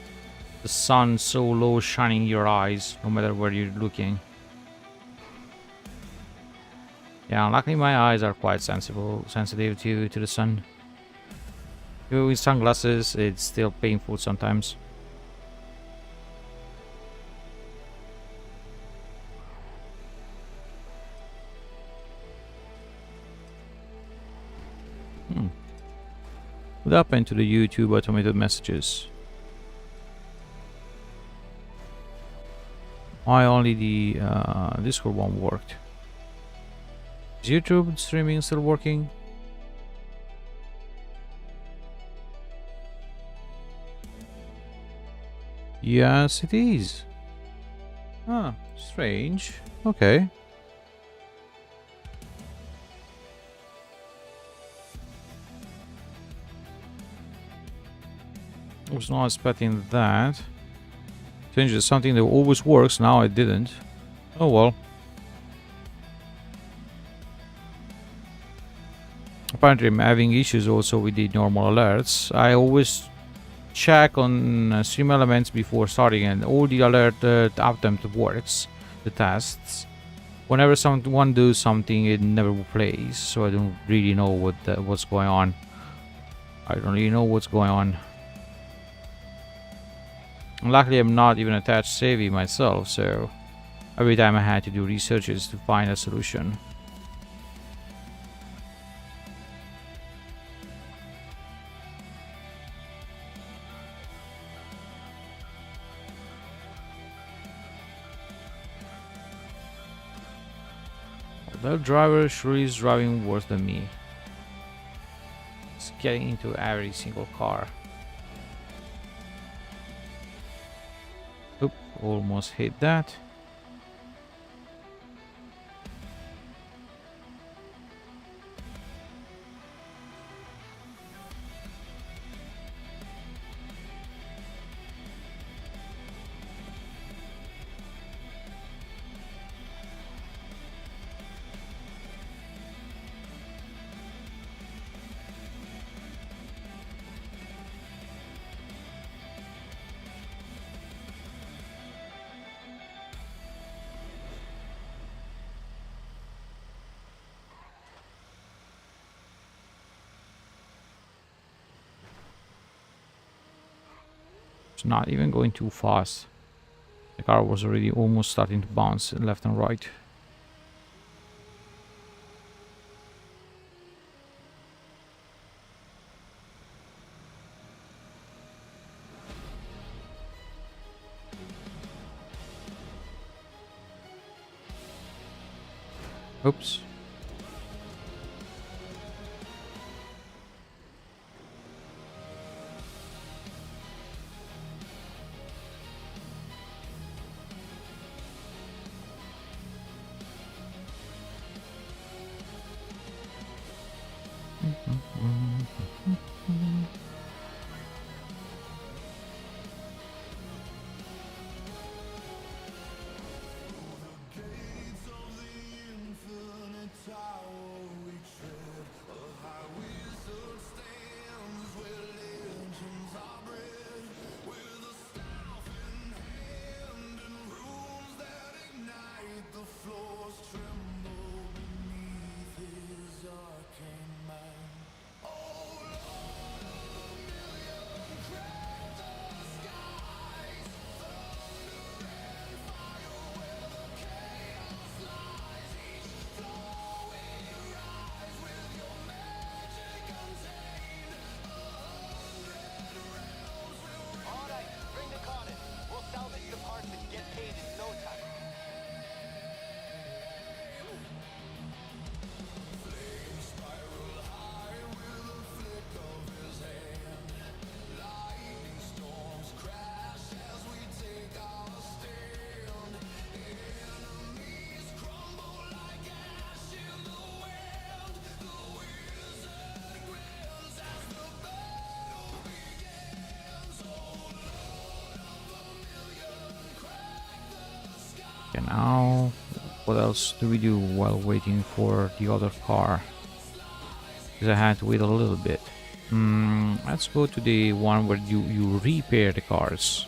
The sun so low shining in your eyes, no matter where you're looking. Yeah, luckily my eyes are quite sensitive to the sun. Even with sunglasses, it's still painful sometimes. What happened to the YouTube automated messages? Why only the Discord one worked? Is YouTube streaming still working? Yes, it is. Ah, strange. Okay. I was not expecting that. Changes something that always works, now it didn't. Oh well. Apparently I'm having issues also with the normal alerts. I always check on stream elements before starting, and all the alert attempt works, the tests. Whenever someone does something, it never plays, so I don't really know what's going on. I don't really know what's going on. And luckily, I'm not even attached savvy myself, so every time I had to do researches to find a solution. The driver surely is driving worse than me. It's getting into every single car. Oop, almost hit that. It's not even going too fast. The car was already almost starting to bounce left and right. Oops. Okay, now what else do we do while waiting for the other car? Because I had to wait a little bit. Let's go to the one where you repair the cars.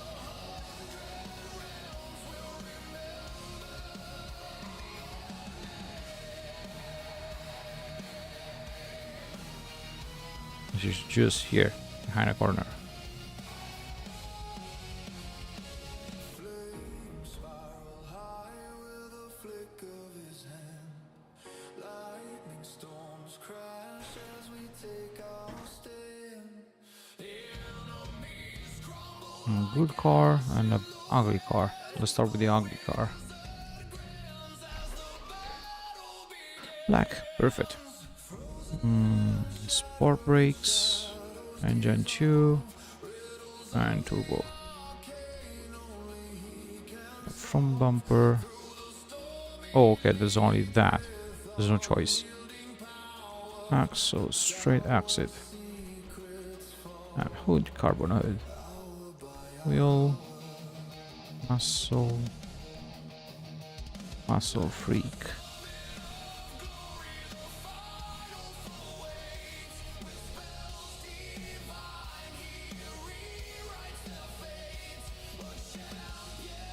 Which is just here, behind a corner. Good car and an ugly car. Let's start with the ugly car. Black, perfect. Sport brakes, engine 2, and turbo. Front bumper. Oh, okay, there's only that. There's no choice. Axle, straight exit. And hood, carbon hood. Wheel, muscle freak.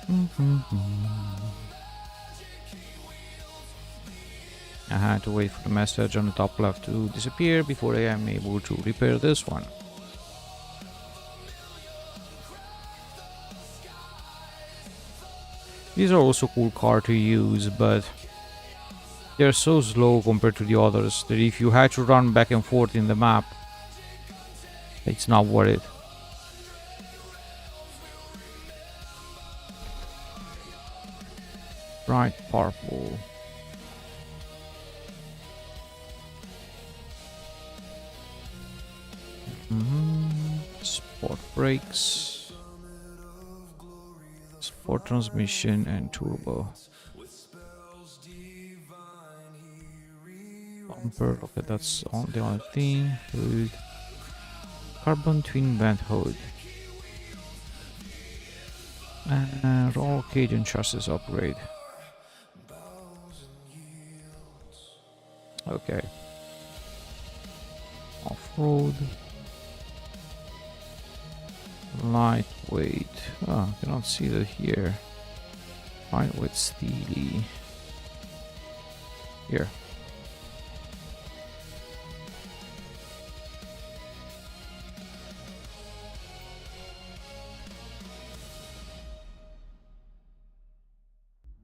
I had to wait for the message on the top left to disappear before I am able to repair this one. These are also cool cars to use, but they're so slow compared to the others that if you had to run back and forth in the map, it's not worth it. Bright purple. Sport brakes, sport transmission, and turbo. Bumper. Okay, that's the only thing. Hood. Carbon twin vent hood. And roll cage and chassis upgrade. Okay. Off-road. Lightweight. Oh, I cannot see that here. Lightweight steely. Here.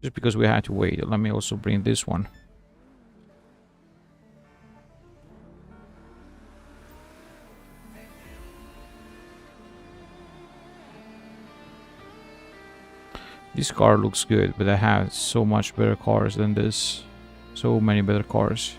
Just because we had to wait, let me also bring this one. This car looks good, but I have so much better cars than this. So many better cars.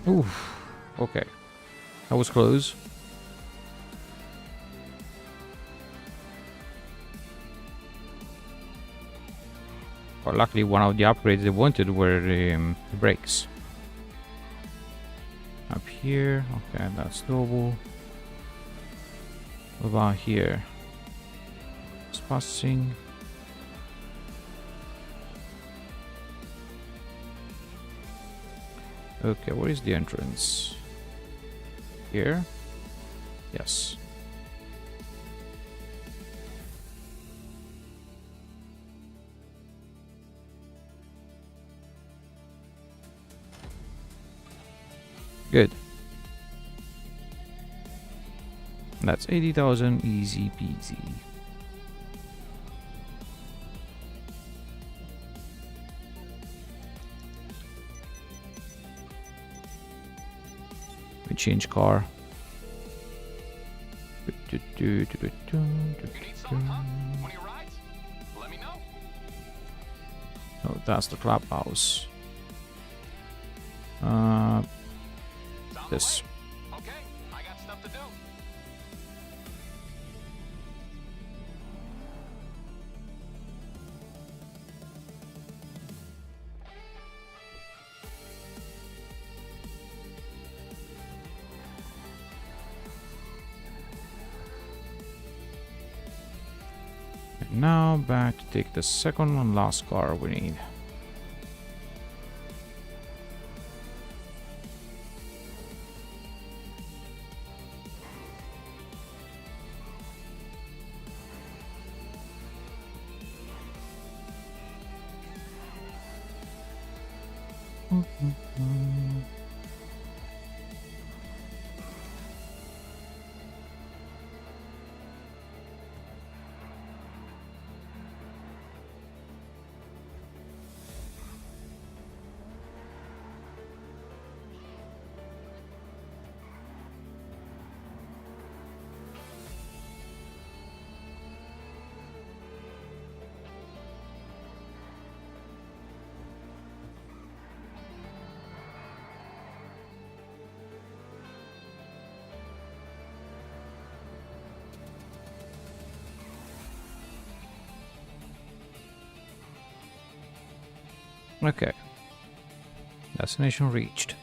Oof. Okay. That was close. Well, luckily one of the upgrades they wanted were the brakes. Up here. Okay, that's doable. What about here? It's passing. Okay, where is the entrance? Here? Yes. Good. That's 80,000, easy peasy. We change car. You need some, huh? One of your rides? Let me know. Oh, that's the clubhouse. Sound This. away. Okay, I got stuff to do. And now back to take the second and last car we need. Okay. Destination reached.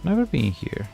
Never been here.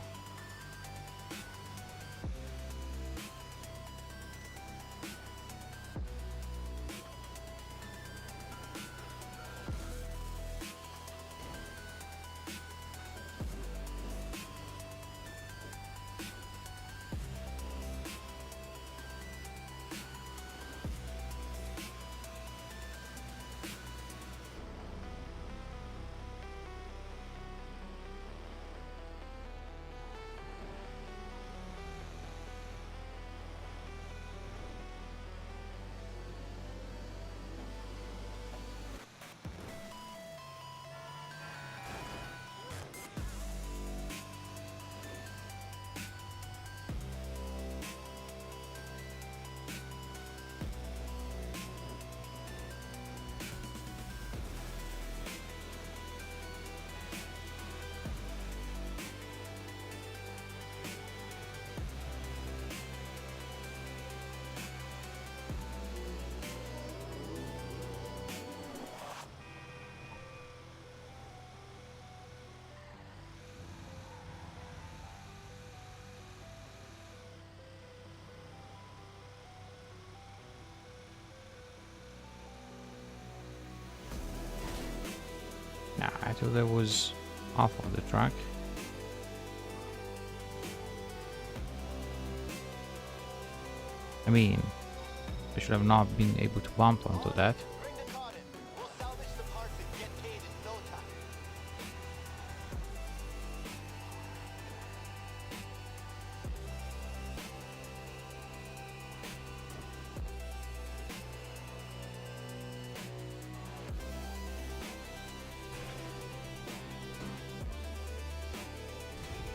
Nah, I thought that was off of the track. I mean, I should have not been able to bump onto that. Bring the car in. We'll salvage the parts and get paid in no time.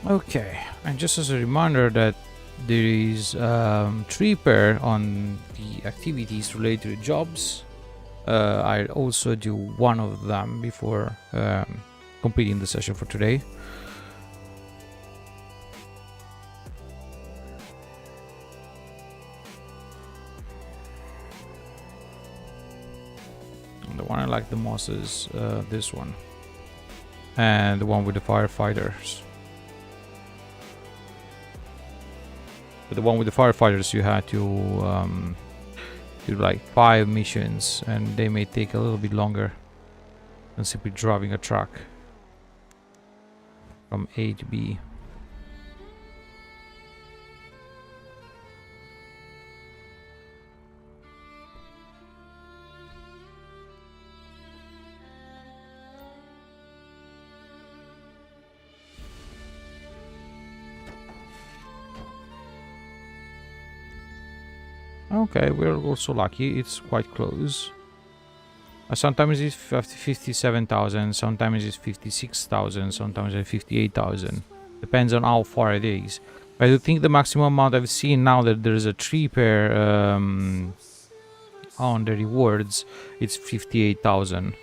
Okay, and just as a reminder that there is 3 pair on the activities related to jobs. I'll also do one of them before completing the session for today. And the one I like the most is this one, and the one with the firefighters. But the one with the firefighters, you had to do like 5 missions, and they may take a little bit longer. than simply driving a truck from A to B. Okay, we're also lucky. It's quite close. Sometimes it's 57,000, sometimes it's 56,000, sometimes it's 58,000. Depends on how far it is. I do think the maximum amount I've seen now that there is a 3 pair on the rewards, it's 58,000.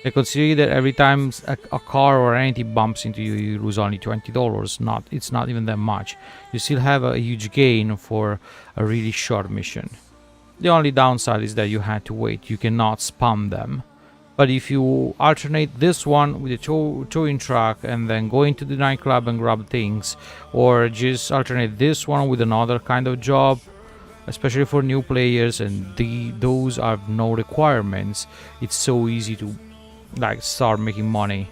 I consider that every time a car or anything bumps into you, you lose only $20. It's not even that much. You still have a huge gain for a really short mission. The only downside is that you had to wait. You cannot spam them. But if you alternate this one with a towing truck and then go into the nightclub and grab things, or just alternate this one with another kind of job, especially for new players, and those have no requirements, it's so easy to like start making money.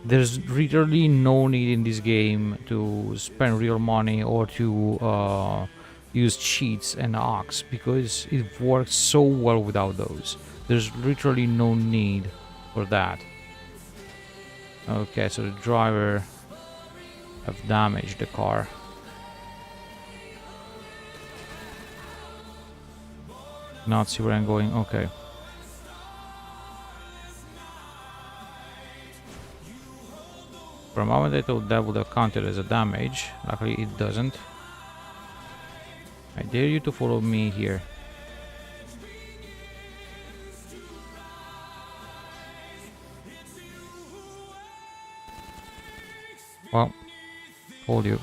There's literally no need in this game to spend real money or to use cheats and hacks, because it works so well without those. There's literally no need for that. Okay, so the driver have damaged the car. Not see where I'm going. Okay. For a moment I thought that would have counted as a damage. Luckily it doesn't. I dare you to follow me here. Well, told you.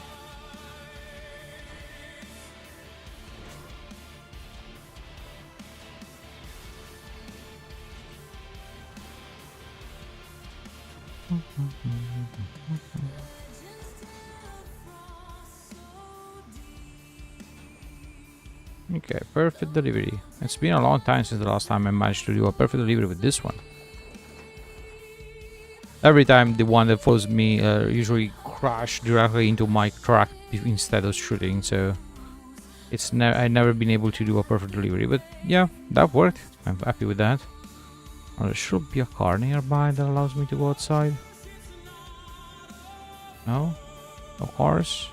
Okay, perfect delivery. It's been a long time since the last time I managed to do a perfect delivery with this one. Every time the one that follows me usually crash directly into my truck instead of shooting, so it's I've never been able to do a perfect delivery. But yeah, that worked. I'm happy with that. Oh, there should be a car nearby that allows me to go outside. No? No cars?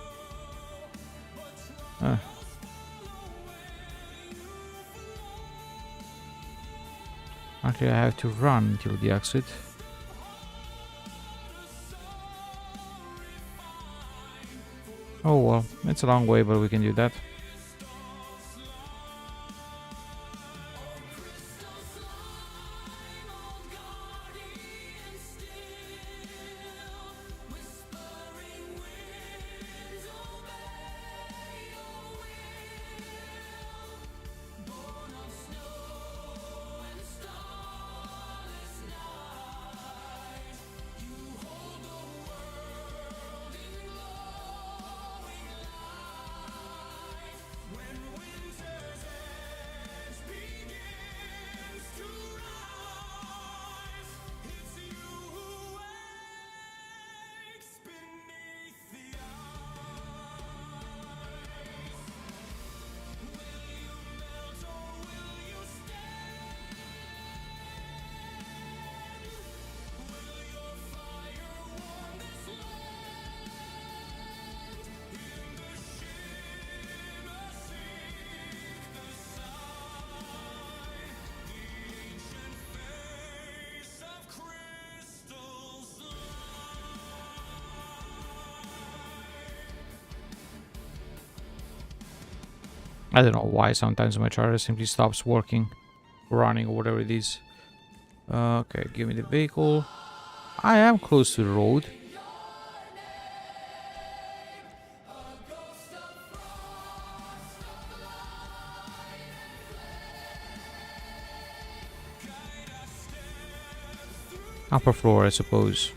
Actually, I have to run until the exit. Oh well, it's a long way, but we can do that. I don't know why sometimes my charger simply stops working, running, or whatever it is. Okay, give me the vehicle. I am close to the road. Upper floor, I suppose,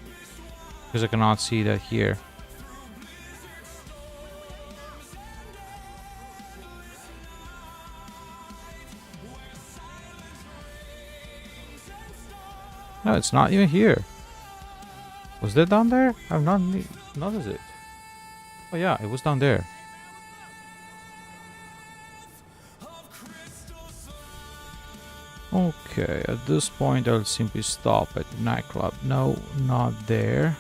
because I cannot see that here. No, it's not even here. Was that down there? I've not noticed it. Oh yeah, it was down there. Okay, at this point I'll simply stop at the nightclub. No, not there.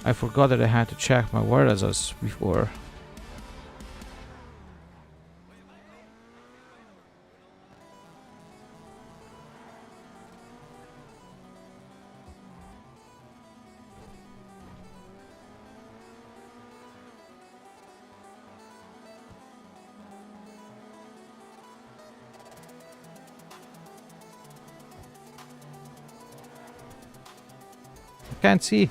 I forgot that I had to check my warehouses before. Can't see.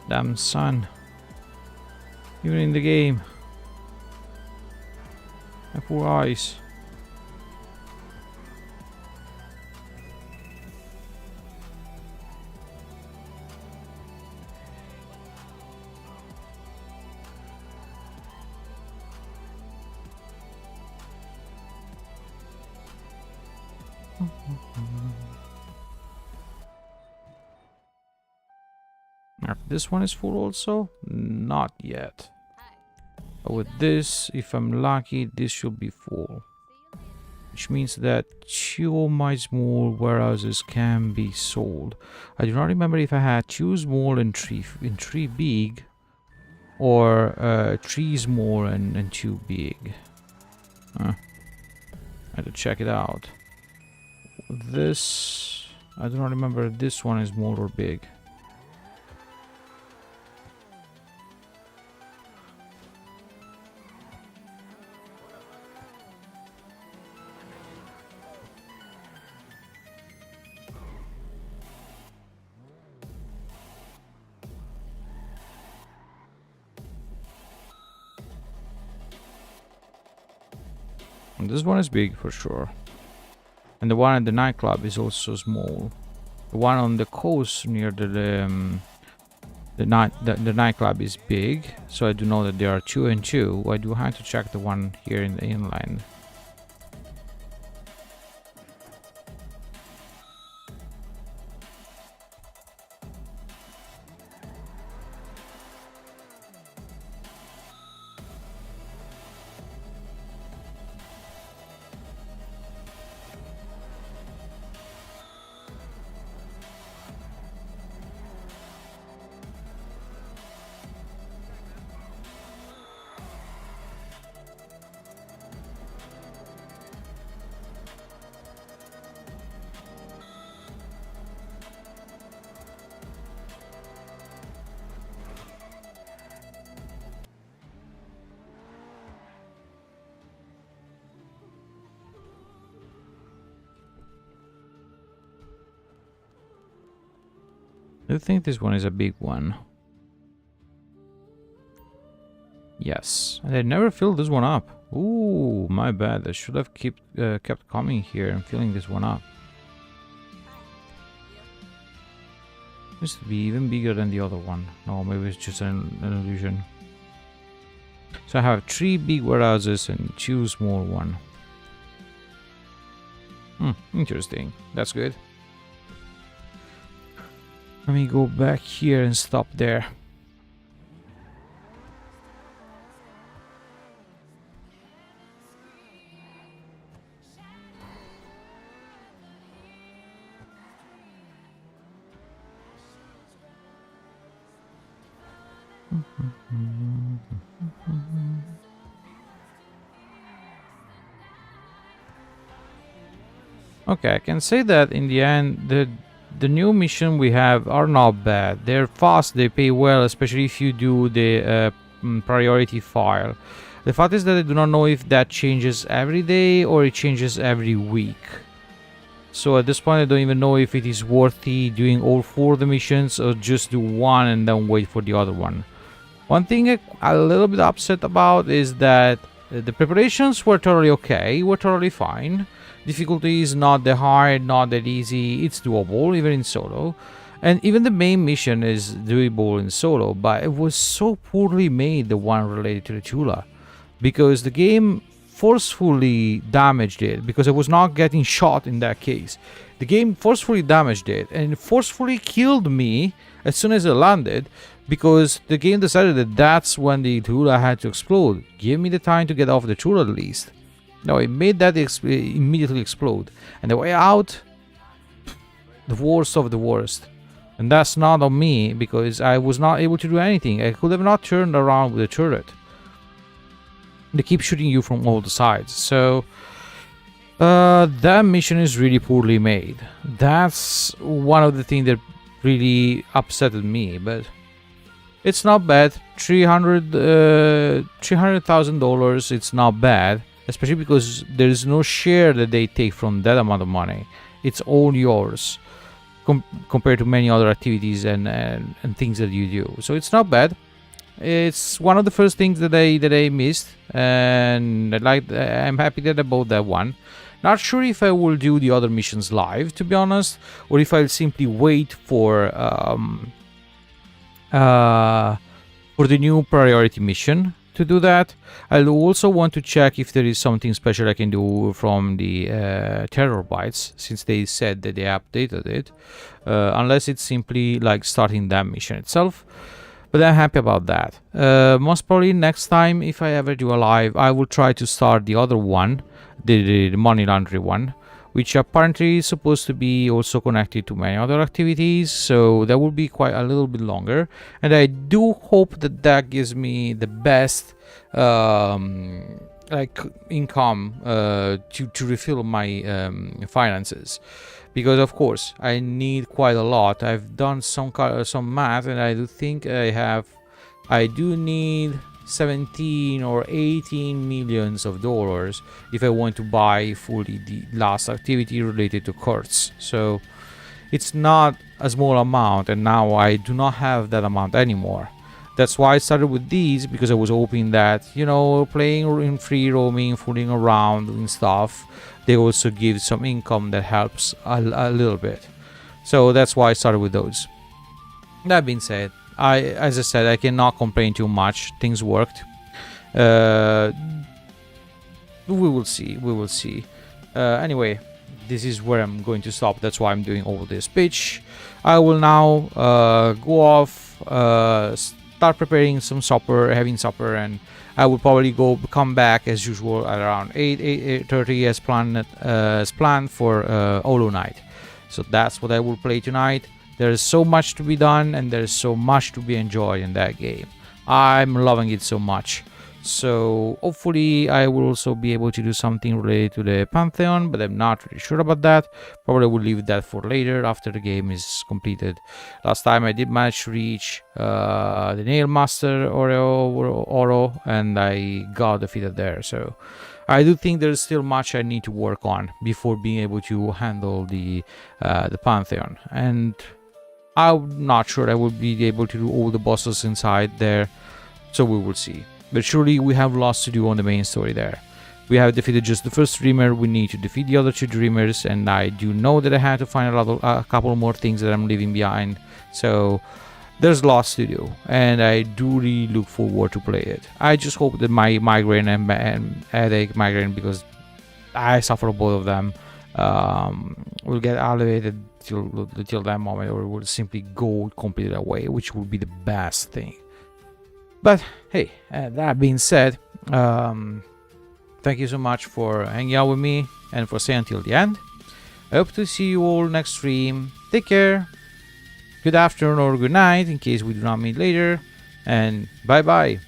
Damn sun. Even in the game. My poor eyes. This one is full also? Not yet. But with this, if I'm lucky, this should be full. Which means that 2 of my small warehouses can be sold. I do not remember if I had 2 small and 3 big, or 3 small and 2 big. I had to check it out. This, I do not remember if this one is small or big. And this one is big for sure. And the one at the nightclub is also small. The one on the coast near the nightclub is big. So I do know that there are 2 and 2. I do have to check the one here in the inland. I think this one is a big one. Yes, and I never filled this one up. Ooh, my bad. I should have kept coming here and filling this one up. Used to be even bigger than the other one. No, maybe it's just an illusion. So I have 3 big warehouses and 2 small ones. Interesting. That's good. Let me go back here and stop there. Okay, I can say that in the end, the new mission we have are not bad. They're fast, they pay well, especially if you do the priority file. The fact is that I do not know if that changes every day or it changes every week. So at this point I don't even know if it is worthy doing all 4 of the missions or just do one and then wait for the other one. One thing I'm a little bit upset about is that the preparations were totally okay, were totally fine. Difficulty is not that hard, not that easy, it's doable, even in solo. And even the main mission is doable in solo, but it was so poorly made, the one related to the Tula, because the game forcefully damaged it, because I was not getting shot in that case. The game forcefully damaged it and forcefully killed me as soon as I landed, because the game decided that that's when the Tula had to explode. Give me the time to get off the Tula at least. No, it made that immediately explode. And the way out, the worst of the worst. And that's not on me, because I was not able to do anything. I could have not turned around with the turret. They keep shooting you from all the sides. So that mission is really poorly made. That's one of the things that really upsetted me, but it's not bad. $300,000, it's not bad, especially because there is no share that they take from that amount of money. It's all yours, compared to many other activities and things that you do. So it's not bad. It's one of the first things that I missed, and I'm happy that I bought that one. Not sure if I will do the other missions live, to be honest, or if I'll simply wait for the new priority mission to do that. I'll also want to check if there is something special I can do from the terror bites, since they said that they updated it, unless it's simply like starting that mission itself. But I'm happy about that. Most probably next time, if I ever do a live, I will try to start the other one, the money laundry one, which apparently is supposed to be also connected to many other activities, so that will be quite a little bit longer. And I do hope that that gives me the best like income to refill my finances, because of course I need quite a lot. I've done some math, and I do think I do need 17 or 18 millions of dollars if I want to buy fully the last activity related to courts. So it's not a small amount, and now I do not have that amount anymore. That's why I started with these, because I was hoping that, you know, playing in free roaming, fooling around, doing stuff, they also give some income that helps a little bit. So that's why I started with those. That being said, as I said, I cannot complain too much. Things worked. We will see. Anyway, this is where I'm going to stop. That's why I'm doing all this pitch. I will now go off, start preparing some supper, having supper, and I will probably come back as usual at around 8:30 as planned for Hollow Knight. So that's what I will play tonight. There is so much to be done, and there is so much to be enjoyed in that game. I'm loving it so much. So hopefully I will also be able to do something related to the Pantheon, but I'm not really sure about that. Probably will leave that for later, after the game is completed. Last time I did manage to reach the Nail Master Oro, and I got defeated there. So I do think there's still much I need to work on before being able to handle the Pantheon. And I'm not sure I will be able to do all the bosses inside there, so we will see. But surely we have lots to do on the main story there. We have defeated just the first dreamer, we need to defeat the other two dreamers, and I do know that I had to find a couple more things that I'm leaving behind. So there's lots to do, and I do really look forward to play it. I just hope that my migraine and headache migraine, because I suffer both of them, will get elevated till that moment, or will simply go completely away, which would be the best thing. But hey, that being said, thank you so much for hanging out with me and for staying until the end. I hope to see you all next stream. Take care, good afternoon or good night in case we do not meet later, and bye bye.